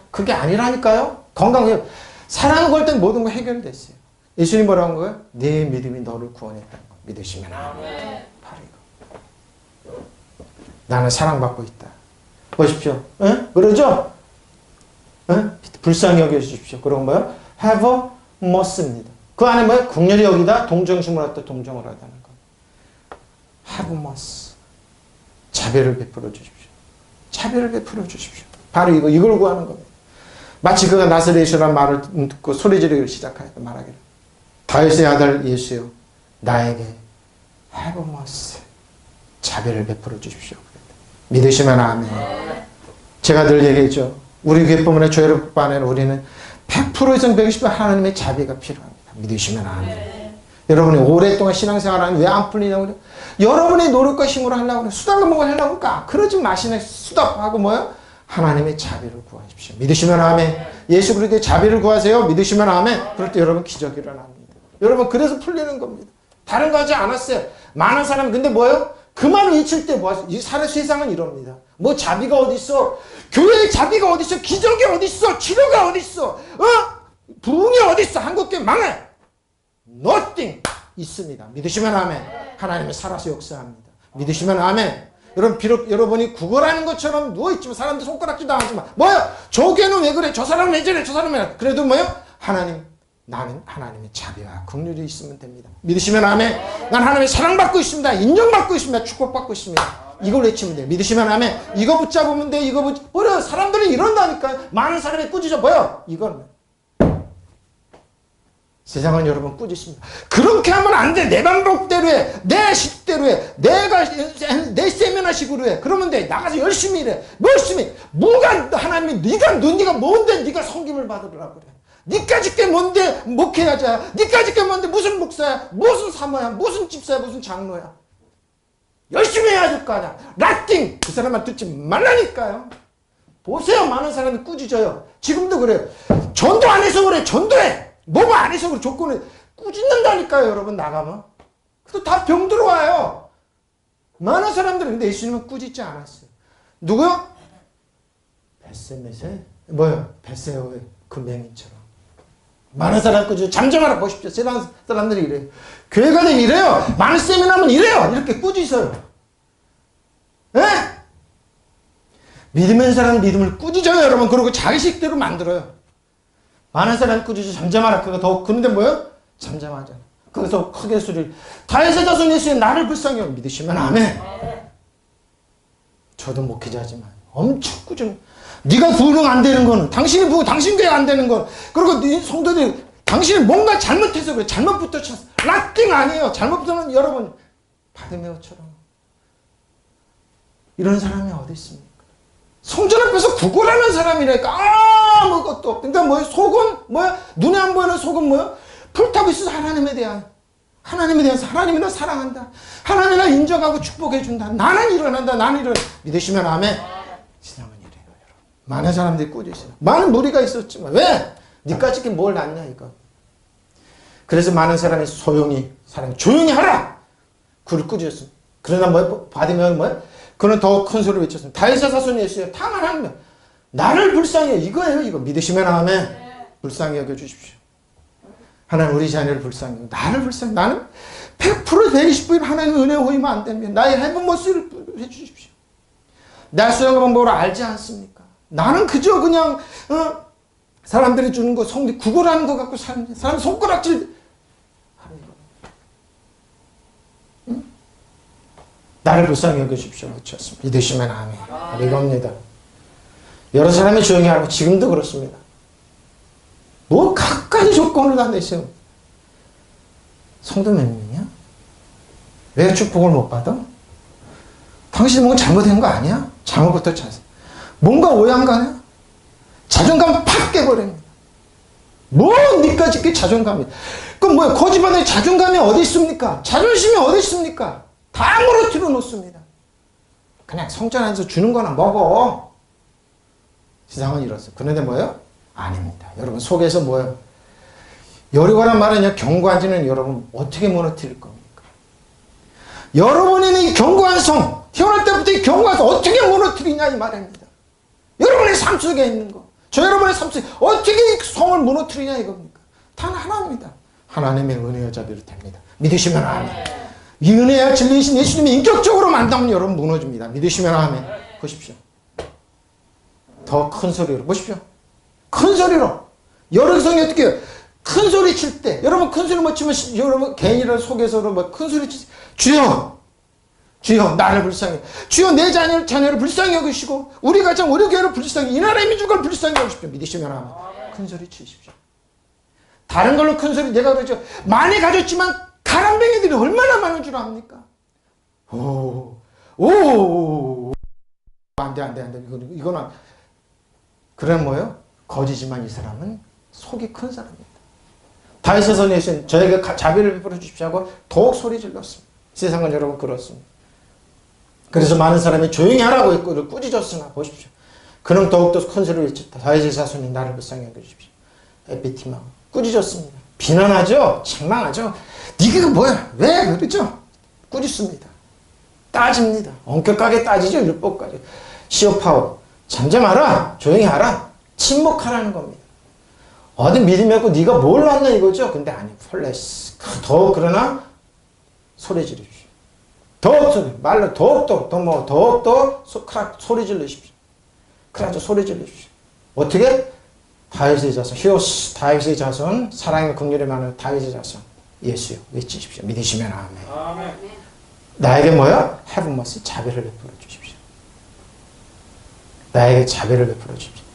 그게 아니라니까요. 건강, 사랑을 걸 땐 모든 거 해결됐어요. 예수님 뭐라고 한 거예요? 내 믿음이 너를 구원했다는 거. 믿으시면 아멘. 바로 이거. 나는 사랑받고 있다. 보십시오. 에? 그러죠? 에? 불쌍히 여겨주십시오. 그런 거요? have a mercy입니다. 그 안에 뭐예요? 긍휼히 여기다 동정심을 하다 동정을 하다는 거. have a mercy. 자비를 베풀어 주십시오. 자비를 베풀어 주십시오. 바로 이걸 구하는 겁니다. 마치 그가 나사렛이라는 말을 듣고 소리 지르기를 시작하였다 말하기를. 다윗의 아들 예수여 나에게 have mercy. 자비를 베풀어 주십시오. 믿으시면 아멘. 제가 늘 얘기했죠. 우리 교회뿐만 아니라 교회뿐만 우리는 100% 이상 120% 하나님의 자비가 필요합니다. 믿으시면 아멘. 여러분이 오랫동안 신앙생활하는 왜 안 풀리냐고. 여러분의 노력과 힘으로 하려고 그래. 수단과 뭔가 하려고 그러니까 그러지 마시네. 수답하고 뭐요? 하나님의 자비를 구하십시오. 믿으시면 아멘. 예수 그리스도의 자비를 구하세요. 믿으시면 아멘. 그럴 때 여러분 기적이 일어납니다. 여러분 그래서 풀리는 겁니다. 다른 거 하지 않았어요. 많은 사람은 근데 뭐예요? 그 말을 잊힐 때 뭐 하세요? 이 세상은 이럽니다. 뭐 자비가 어디 있어? 교회의 자비가 어디 있어? 기적이 어디 있어? 치료가 어디 있어? 부흥이 어디 있어? 한국교회 망해. Nothing 있습니다. 믿으시면 아멘. 하나님이 살아서 역사합니다. 믿으시면 아멘. 여러분 비록 여러분이 구걸하는 것처럼 누워있지만 사람들 손가락질도 하지만 뭐야? 저 교회는 왜 그래? 저 사람은 왜 저래? 저 사람은 왜 그래도 뭐요? 나는 하나님의 자비와 긍휼이 있으면 됩니다. 믿으시면 아멘. 난 하나님의 사랑받고 있습니다. 인정받고 있습니다. 축복받고 있습니다. 이걸 외치면 돼요. 믿으시면 아멘. 이거 붙잡으면 돼. 이거 버려. 사람들이 이런다니까요. 많은 사람이 꾸짖어. 뭐요? 이건 세상은 여러분 꾸짖습니다. 그렇게 하면 안 돼. 내 방법대로 해. 내 식대로 해. 내 세미나식으로 해. 그러면 돼. 나가서 열심히 일해. 열심히. 뭐가 하나님이 네가 뭔데 네가 섬김을 받으라고 그래. 니까짓 게 뭔데 목회자야. 니까짓 게 뭔데 무슨 목사야. 무슨 사모야. 무슨 집사야. 무슨 장로야. 열심히 해야 될 거 아니야. 라띵. 그 사람만 듣지 말라니까요. 보세요. 많은 사람이 꾸짖어요. 지금도 그래요. 전도 안 해서 그래. 전도해. 뭐가 안 해서 그래. 조건을 꾸짖는다니까요. 여러분 나가면. 그래도 다 병 들어와요. 많은 사람들은 근데 예수님은 꾸짖지 않았어요. 누구요? 벳세메세? 뭐요? 벳세오의 그 맹인처럼. 많은 사람 꾸짖어. 잠잠하라 보십시오. 세상 사람들이 이래요. 교회가 되면 이래요. 많은 세미나면 이래요. 이렇게 꾸짖어요. 예? 믿으면 사람 믿음을 꾸짖어요. 여러분. 그리고 자기식대로 만들어요. 많은 사람이 꾸짖어. 잠잠하라. 그런데 뭐예요? 잠잠하잖아. 그래서 크게 소리를. 다윗의 자손 예수의 나를 불쌍히 여겨. 믿으시면 아멘. 저도 목회자지만 엄청 꾸짖어. 네가 부흥 안 되는 거는 당신이 부흥, 당신 교회 안 되는 건 그리고 네 성도들이 당신이 뭔가 잘못해서 그래. 잘못부터 쳤어. 라띵 아니에요. 잘못부터는 여러분 바드메오처럼 이런 사람이 어디 있습니까? 성전 앞에서 구걸하는 사람이라니까 아무것도 없. 그러니까 뭐예요? 속은 뭐야? 눈에 안 보이는 속은 뭐야? 불타고 있어서 하나님에 대해서 하나님이 나 사랑한다. 하나님이 나 인정하고 축복해 준다. 나는 일어난다. 나는 일어나. 믿으시면 아멘. 세상은 이래요, 여러분. 많은 사람들이 꾸짖어요. 많은 무리가 있었지만 왜? 니까짓 게 뭘 낫냐 이거. 그래서 많은 사람이 사람이 조용히 하라. 그를 꾸짖었습니다. 그러나 뭐 받으면 뭐야? 그는 더 큰 소리를 외쳤습니다. 다윗의 자손 예수여 탕을 하면 나를 불쌍히 이거예요. 이거 믿으시면 아멘. 불쌍히 여겨주십시오. 하나님 우리 자녀를 불쌍히 여겨. 나를 불쌍히. 나는 100% 120% 하나님의 은혜에 호이면 안 됩니다. 나의 해본 모습을 해주십시오. 나 수영과 방법을 알지 않습니까? 나는 그저 그냥 사람들이 주는 거 성리 구걸하는 거 갖고 사는 사람 손가락질 하는 거. 응? 나를 불쌍히 여겨주십시오. 그렇습니다. 믿으시면 아멘. 이겁니다. 여러 사람이 조용히 하고 지금도 그렇습니다. 뭐 각가지 조건을 다 내세요. 성도 몇 명이야? 왜 축복을 못 받아? 당신이 뭔가 잘못된 거 아니야? 잘못부터 찾아. 뭔가 오해한 거 아니야? 자존감 팍 깨버립니다. 뭐 니까짓 게 자존감이. 그럼 뭐야? 거짓말에 자존감이 어디 있습니까? 자존심이 어디 있습니까? 다 무너뜨려 놓습니다. 그냥 성전 안에서 주는 거나 먹어. 세상은 이렇습니다. 그런데 뭐예요? 아닙니다. 여러분 속에서 뭐예요? 여리고란 말은요, 견고한 지는 여러분 어떻게 무너뜨릴 겁니까? 여러분의 이 견고한 성, 태어날 때부터 이 견고한 성 어떻게 무너뜨리냐 이 말입니다. 여러분의 삶 속에 있는 거, 저 여러분의 삶 속에 어떻게 이 성을 무너뜨리냐 이겁니까? 단 하나입니다. 하나님의 은혜와 자비로 됩니다. 믿으시면 아멘. 이 은혜와 진리이신 예수님이 인격적으로 만나면 여러분 무너집니다. 믿으시면 아멘. 보십시오. 더 큰 소리로 보십시오. 큰 소리로. 여러 성이 어떻게 해요? 큰 소리 칠 때, 여러분 큰 소리 못 치면 여러분 개인이라는 속에서로 뭐 큰 소리 치세요. 주여, 주여 나를 불쌍히, 주여 내 자녀를 불쌍히 여기시고 우리 가정 우리 교회를 불쌍히, 이 나라의 민족을 불쌍히 여기십시오. 믿으시면 아멘. 큰 소리 치십시오. 다른 걸로 큰 소리 내가 그러죠. 많이 가졌지만 가람뱅이들이 얼마나 많은 줄 압니까? 안돼 이거는 그런 뭐예요? 거지지만 이 사람은 속이 큰 사람입니다. 다윗의 선생님 저에게 자비를 베풀어 주십시오 하고 더욱 소리 질렀습니다. 세상은 여러분 그렇습니다. 그래서 많은 사람이 조용히 하라고 했고 꾸짖었으나 보십시오. 그는 더욱더 큰 소리를 외쳤다. 다윗의 자손이 나를 불쌍히 여겨주십시오. 에피티마 꾸짖었습니다. 비난하죠. 책망하죠. 네가 뭐야? 왜 그러죠? 꾸짖습니다. 따집니다. 엄격하게 따지죠. 율법까지. 시어파워. 잠잠하라. 조용히 하라. 침묵하라는 겁니다. 어디 믿음이 없고 네가 뭘 놨냐 이거죠. 근데 아니 플래시. 더 그러나 소리 지르십시오. 더욱 말로 더욱더 소리 지르십시오. 그래가지고 소리 지르십시오. 어떻게? 다윗의 자손, 히오스, 다윗의 자손, 사랑의 긍휼이 많은 다윗의 자손, 예수요. 외치십시오. 믿으시면 아멘. 아멘. 나에게 뭐야? Have mercy, 자비를 베풀어 주십시오. 나에게 자비를 베풀어 주십시오.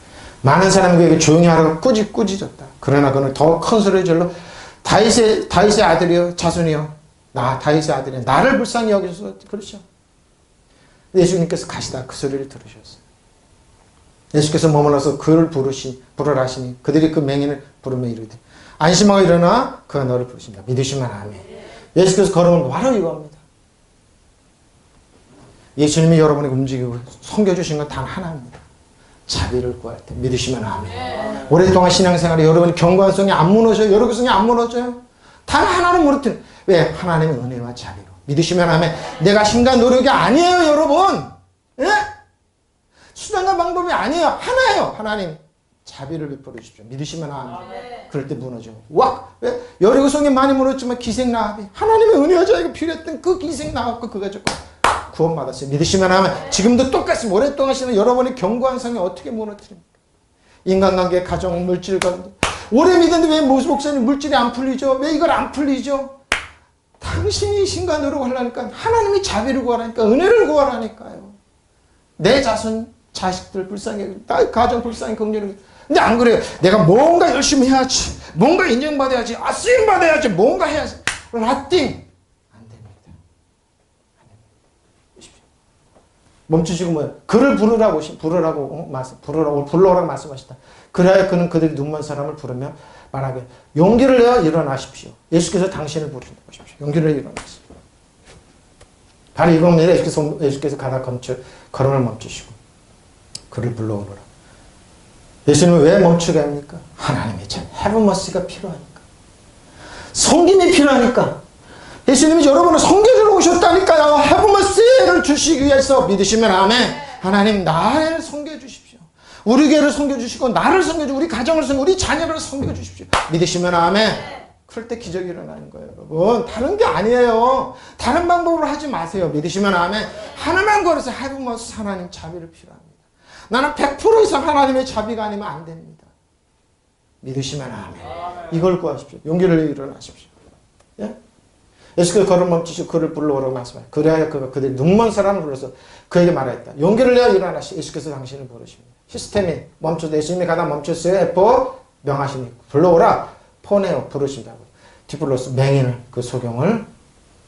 많은 사람에게 조용히 하라고 꾸짖었다. 그러나 그는 더 큰 소리를 질러 다윗의 아들이요, 자손이요. 다윗의 아들이요. 나를 불쌍히 여기셔서 그렇죠. 예수님께서 가시다 그 소리를 들으셨어요. 예수께서 머물러서 그를 부르라시니 그들이 그 맹인을 부르며 이르되 안심하고 일어나 그가 너를 부르신다. 믿으시면 아멘. 예수께서 걸음을 바로 이겁니다. 예수님이 여러분에게 움직이고 섬겨주신 건 단 하나입니다. 자비를 구할 때 믿으시면 아멘. 오랫동안 신앙생활에 여러분이 견고한성이 안 무너져요. 여러분성이 안 무너져요. 단 하나는 무너뜨려. 왜? 하나님의 은혜와 자비로 믿으시면 아멘. 내가 힘과 노력이 아니에요 여러분. 예? 수단과 방법이 아니에요. 하나예요. 하나님 자비를 베풀어 주십시오. 믿으시면 아멘. 그럴 때 무너져. 왜? 여리고성이 많이 무너졌지만 기생라합이 하나님의 은혜와 자비가 필요했던 그 기생라합과 그 가족과 구원받았어요. 믿으시면 아멘. 지금도 똑같이 오랫동안 하시는 여러분의 견고한 성이 어떻게 무너뜨립니까? 인간관계, 가정, 물질 가운데 오래 믿었는데 왜 목사님 물질이 안 풀리죠? 왜 이걸 안 풀리죠? 당신이 신과 노력을 하려니까 하나님이 자비를 구하라니까 은혜를 구하라니까요. 내 자손 자식들 불쌍히, 가정 불쌍히 긍휼히. 근데 안 그래요. 내가 뭔가 열심히 해야지. 뭔가 인정받아야지. 쓰임 받아야지. 뭔가 해야지. nothing. 안 됩니다. 멈추시고 뭐예요? 그를 불러라고 말씀하시다. 그래야 그는 그들이 눈먼 사람을 부르며 말하게 용기를 내어 일어나십시오. 예수께서 당신을 부르신다. 보십시오. 용기를 내어 일어나십시오. 바로 이겁니다. 예수께서 가다 걸음을 멈추시고 그를 불러오너라. 예수님은 왜 멈추게 합니까? 하나님의 참 have mercy가 필요하니까. 섬김이 필요하니까. 예수님이 여러분을 섬겨주러 오셨다니까요. have mercy를 주시기 위해서 믿으시면 아멘. 하나님 나를 섬겨주십시오. 우리 교회를 섬겨주시고 나를 섬겨주시고 우리 가정을 섬겨주시고 우리 자녀를 섬겨주십시오. 믿으시면 아멘. 그럴 때 기적이 일어나는 거예요, 여러분. 다른 게 아니에요. 다른 방법으로 하지 마세요. 믿으시면 아멘. 하나만 걸어서 have mercy, 하나님 자비를 필요합니다. 나는 100% 이상 하나님의 자비가 아니면 안 됩니다. 믿으시면 아멘. 이걸 구하십시오. 용기를 내어 일어나십시오. 예? 예수께서 걸음 멈추시고 그를 불러오라고 말씀하셨어요. 그래야 그가 그들이 눈먼 사람을 불러서 그에게 말하였다. 용기를 내어 일어나시. 예수께서 당신을 부르십니다. 시스템이 멈춰서 예수님이 가다 멈췄어요. 에포 명하시니 불러오라. 포네오 부르신다고. 디플로스 맹인을 그 소경을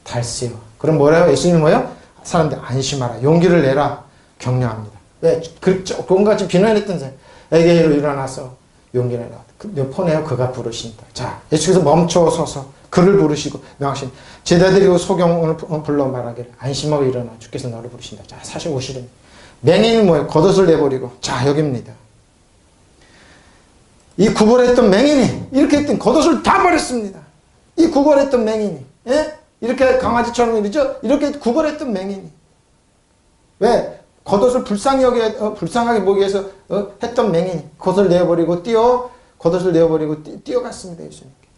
달세요. 그럼 뭐래요? 예수님이 뭐예요? 사람들 안심하라. 용기를 내라. 격려합니다. 왜? 온갖 비난했던 사람에게 일어나서 용기를 내라. 포네오 그가 부르신다. 자, 예수께서 멈춰서서 그를 부르시고 명하신 제자들이 소경을 불러 말하기를 안심하고 일어나 주께서 너를 부르신다. 자, 45실은 맹인이 뭐예요? 겉옷을 내버리고 자 여기입니다. 이 구걸했던 맹인이 이렇게 했던 겉옷을 다 버렸습니다. 이 구걸했던 맹인이, 예? 이렇게 강아지처럼 이러죠? 이렇게 구걸했던 맹인이. 왜? 겉옷을 불쌍하게 보기 위해서 했던 맹인이 겉옷을 내어버리고 겉옷을 내어버리고 뛰어갔습니다. 예수님께.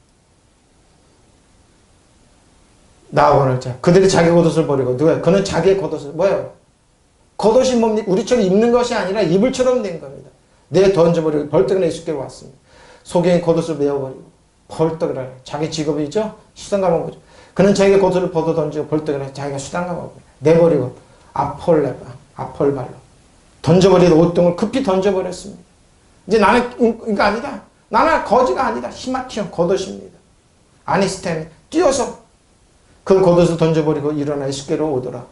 나아오는 자, 그들이 자기 겉옷을 버리고 누가? 그는 자기의 겉옷을 뭐예요? 겉옷이 뭡니까? 우리처럼 입는 것이 아니라 이불처럼 된 겁니다. 내 던져버리고 벌떡이나 예수께로 왔습니다. 소경이 겉옷을 메어버리고 벌떡이라 자기 직업이죠? 수단가만 보죠. 그는 자기의 겉옷을 벗어 던지고 벌떡이나 자기가 수단가만 내버리고 앞을발로 던져버리는 옷등을 급히 던져버렸습니다. 이제 나는 이거 아니다. 나는 거지가 아니다. 히마티온 겉옷입니다. 아니스템이 뛰어서 그 겉옷을 던져버리고 일어나 예수께로 오더라.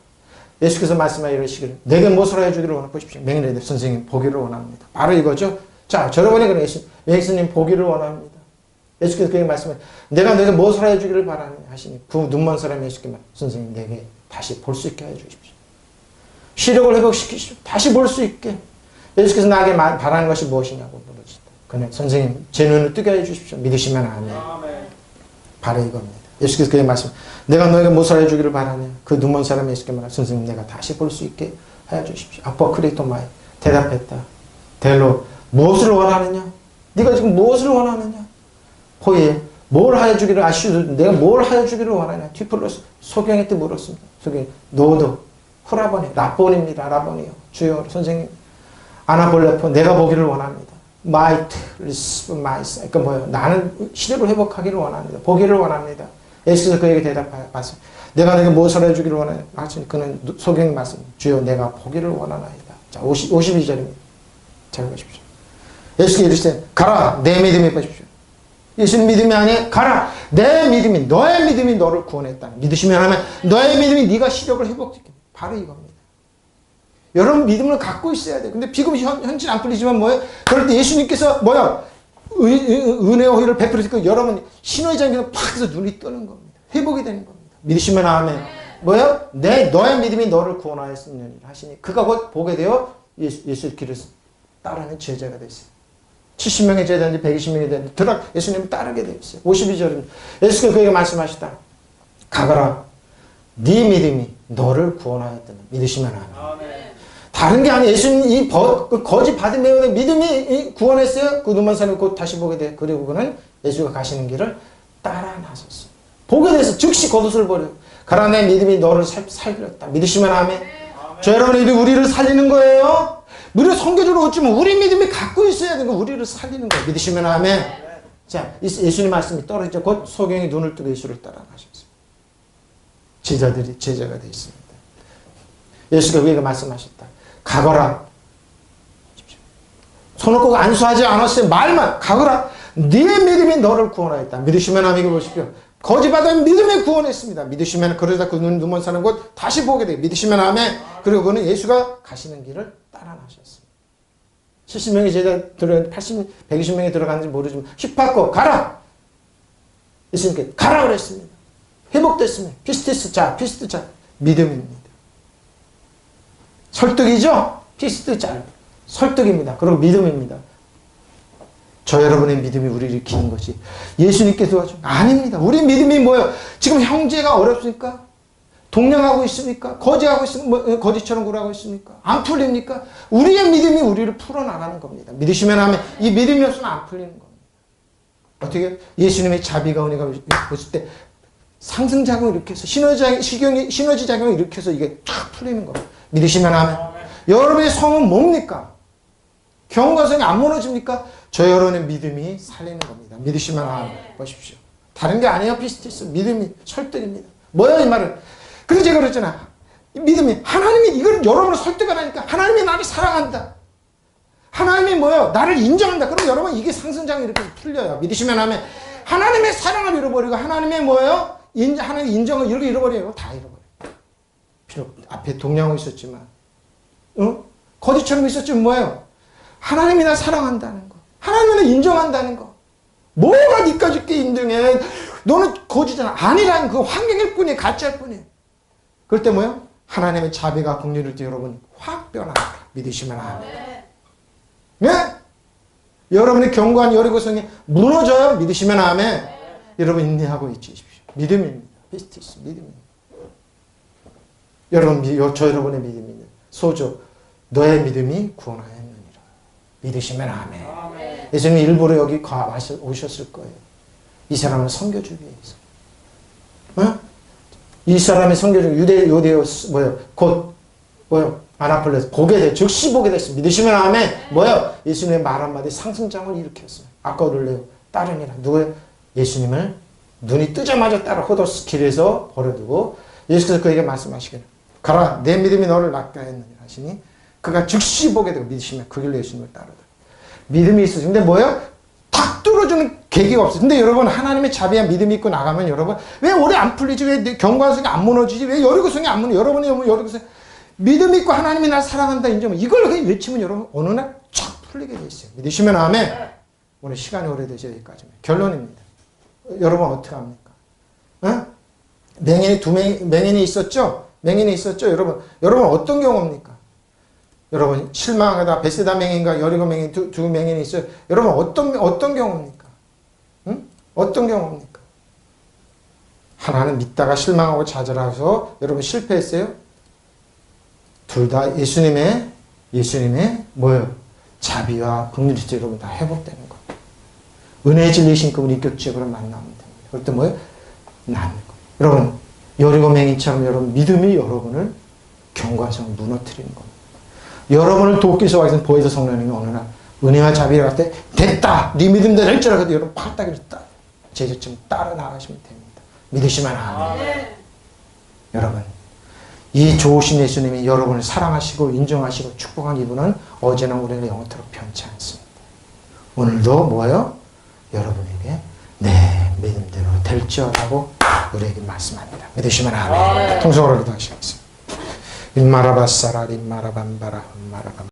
예수께서 말씀하여 이러시기를 내게 무엇을 하여 주기를 원하 보십시오. 맹인이들 선생님 보기를 원합니다. 바로 이거죠. 자, 여러분이 그래 예수님 보기를 원합니다. 예수께서 그에게 말씀하여 내가 너에게 무엇을 하여 주기를 바라느냐 하시니 그 눈먼 사람이 예수께 말 선생님 내게 다시 볼 수 있게 하여 주십시오. 시력을 회복시키시오. 다시 볼 수 있게. 예수께서 나에게 바라는 것이 무엇이냐고 물으시다. 그는 선생님 제 눈을 뜨게 해 주십시오. 믿으시면 아멘. 바로 이겁니다. 예수께서 그의 말씀 내가 너에게 무엇을 해주기를 바라냐. 그 눈먼 사람이 예수께 말하여 선생님 내가 다시 볼 수 있게 하여 주십시오. 아포크리토마이 대답했다. 델로 무엇을 원하느냐. 네가 지금 무엇을 원하느냐. 호예 뭘 하여 주기를 아시오. 내가 뭘 하여 주기를 원하냐. 디플로스 소경한테 물었습니다. 소경이 너도 후라보니 라본입니다. 라본이요. 주여 선생님 아나볼레폰 내가 보기를 원합니다. Might receive myself. 그러니까 뭐예요? 나는 시력을 회복하기를 원합니다. 보기를 원합니다. 예수께서 그에게 대답하였습니다. 내가 내게 무엇을 해주기를 원하냐? 그는 소경이 말씀 주여 내가 보기를 원하나이다. 자 52절입니다. 잘 보십시오. 예수께서 이르시되 가라 내 믿음이 보십시오. 예수님 믿음이 아니에요. 가라 내 믿음이 너의 믿음이 너를 구원했다. 믿으시면 하면 너의 믿음이 네가 시력을 회복시킵니다. 바로 이겁니다. 여러분 믿음을 갖고 있어야 돼요. 근데 비금 현실 안 풀리지만 뭐예요? 그럴 때 예수님께서 뭐야? 은혜와 호의를 베풀으니까 여러분 신호의 장기는 팍 해서 눈이 뜨는 겁니다. 회복이 되는 겁니다. 믿으시면 아멘. 뭐야? 너의 믿음이 너를 구원하였으니 하시니 그가 곧 보게 되어 예수 길을 따르는 제자가 됐어요. 70명의 제자인지 120명의 제자인지 예수님을 따르게 되었어요. 52절은 예수께서 그에게 말씀하시다. 가거라. 네 믿음이 너를 구원하였다는 믿으시면 아멘. 다른 게 아니에요. 예수님 이 거짓 받은 매운의 믿음이 구원했어요. 그 눈먼 사람이 곧 다시 보게 돼. 그리고 그는 예수가 가시는 길을 따라 나섰어요. 보게 돼서 즉시 겉옷을 버려요. 가라 내 믿음이 너를 살렸다. 믿으시면 아멘. 저 여러분이 우리를 살리는 거예요. 우리를 섬겨주러 오지만 우리 믿음이 갖고 있어야 되는 거 우리를 살리는 거예요. 믿으시면 아멘. 자, 예수님 말씀이 떨어지자 곧 소경이 눈을 뜨고 예수를 따라 가셨어요. 제자들이 제자가 되어 있습니다. 예수가 우리에게 말씀하셨다. 가거라. 손을 안수하지 않았어요. 말만 가거라. 네 믿음이 너를 구원하였다. 믿으시면 아멘. 보십시오. 거짓받은 믿음에 구원했습니다. 믿으시면 그러다 그 눈먼 사람 곧 다시 보게 돼요. 믿으시면 아멘. 그리고 그는 예수가 가시는 길을 따라 나셨습니다. 70명의 제자 들어갔는데 120명이 들어갔는지 모르지만 힙합고 가라. 예수님께 가라 그랬습니다. 회복됐습니다. 피스티스 자 믿음입니다. 설득이죠? 피스트 자 설득입니다. 그리고 믿음입니다. 저 여러분의 믿음이 우리를 일으키는 것이 예수님께서 아닙니다. 우리 믿음이 뭐예요? 지금 형제가 어렵습니까? 동령하고 있습니까? 거지하고 있습니까? 거지처럼 굴하고 있습니까? 안 풀립니까? 우리의 믿음이 우리를 풀어나가는 겁니다. 믿으시면 하면 이 믿음이 없으면 안 풀리는 겁니다. 어떻게 예수님의 자비가 은혜가 있을 때 상승작용을 일으켜서 시너지작용을 일으켜서 이게 쫙 풀리는 겁니다. 믿으시면 하면 여러분의 성은 뭡니까? 경과 성이 안 무너집니까? 저 여러분의 믿음이 살리는 겁니다. 믿으시면 하면 보십시오. 다른 게 아니에요. 피스티스 믿음이 설득입니다. 뭐야 이 말은? 그래서 제가 그랬잖아. 믿음이 하나님이 이걸 여러분을 설득하라니까 하나님이 나를 사랑한다. 하나님이 뭐예요? 나를 인정한다. 그럼 여러분 이게 상승작용이 이렇게 풀려요. 믿으시면 하면 하나님의 사랑을 잃어버리고 하나님의 뭐예요? 하나님의 인정을 이렇게 잃어버려요. 다 잃어버려요. 비록 앞에 동양어 있었지만 거짓처럼 있었지만 뭐예요? 하나님이 날 사랑한다는 거. 하나님이 날 인정한다는 거. 뭐가 니까지 게 인정해. 너는 거짓잖아. 아니라는 그 환경일 뿐이에요. 가짜일 뿐이에요. 그럴 때 뭐예요? 하나님의 자비가 긍휼을 때 여러분 확 변합니다. 믿으시면 아멘. 네? 여러분의 견고한 여리고성이 무너져요. 믿으시면 아멘. 여러분 인내하고 있으십시오. 믿음입니다. 피스티스 믿음입니다. 여러분, 저 여러분의 믿음입니다. 소조, 너의 믿음이 구원하였느니라. 믿으시면 아멘. 예수님이 일부러 여기 오셨을 거예요. 이 사람을 섬겨주기 위해서. 어? 이 사람의 섬겨주기 유대요 곧 아나폴레스 보게 돼. 즉시 보게 됐어. 믿으시면 아멘. 뭐요? 예수님의 말 한마디 상승장을 일으켰어요. 아까 오를래요. 따르니라. 누구예요? 예수님을 눈이 뜨자마자 따라 호도스길에서 버려두고 예수께서 그에게 말씀하시기를 가라 내 믿음이 너를 낫게 했느니라 하시니 그가 즉시 보게 되고 믿으시면 그 길로 예수님을 따르더라. 믿음이 있어요. 근데 뭐예요? 탁 뚫어주는 계기가 없어요. 근데 여러분 하나님의 자비한 믿음이 있고 나가면 여러분 왜 오래 안 풀리지? 왜 견고성이 안 무너지지? 왜 여리고성이 안 무너져? 여러분이 여리고성 믿음이 있고 하나님이 날 사랑한다 인정하면 이걸 외치면 여러분 어느 날 쫙 풀리게 돼 있어요. 믿으시면 아멘. 오늘 시간이 오래되죠. 여기까지입니다. 결론입니다. 여러분 어떻게 합니까? 어? 맹인이 있었죠? 맹인이 있었죠? 여러분 어떤 경우입니까? 여러분 실망하다 베세다 맹인과 여리고 맹인 두 맹인이 있어요. 여러분 어떤 경우입니까? 응? 어떤 경우입니까? 하나는 믿다가 실망하고 좌절해서 여러분 실패했어요? 둘 다 예수님의 뭐예요? 자비와 긍휼이 여러분 다 회복되는 거예요. 은혜 진리 신금을 인격적으로 만나면 됩니다. 그럴 때 뭐예요? 낫는 거예요. 여러분 여리고 맹인처럼 여러분 믿음이 여러분을 견고성을 무너뜨리는 겁니다. 여러분을 돕기 위해서 와서 보혜사 성령님이 어느 날 은혜와 자비를 할 때 됐다 네 믿음대로 할 줄 알아도 여러분 팔딱이로 제자처럼 따라 나가시면 됩니다. 믿으시면 아멘. 여러분 이 좋으신 예수님이 여러분을 사랑하시고 인정하시고 축복한 이분은 어제나 우리가 영원토록 변치 않습니다. 오늘도 뭐예요? 여러분에게 내 믿음대로 될지어라고 우리에게 말씀합니다. 믿으시면 아멘. 통성으로 기도하시겠습니다. 인마라바사라 인마라밤바라 인마라밤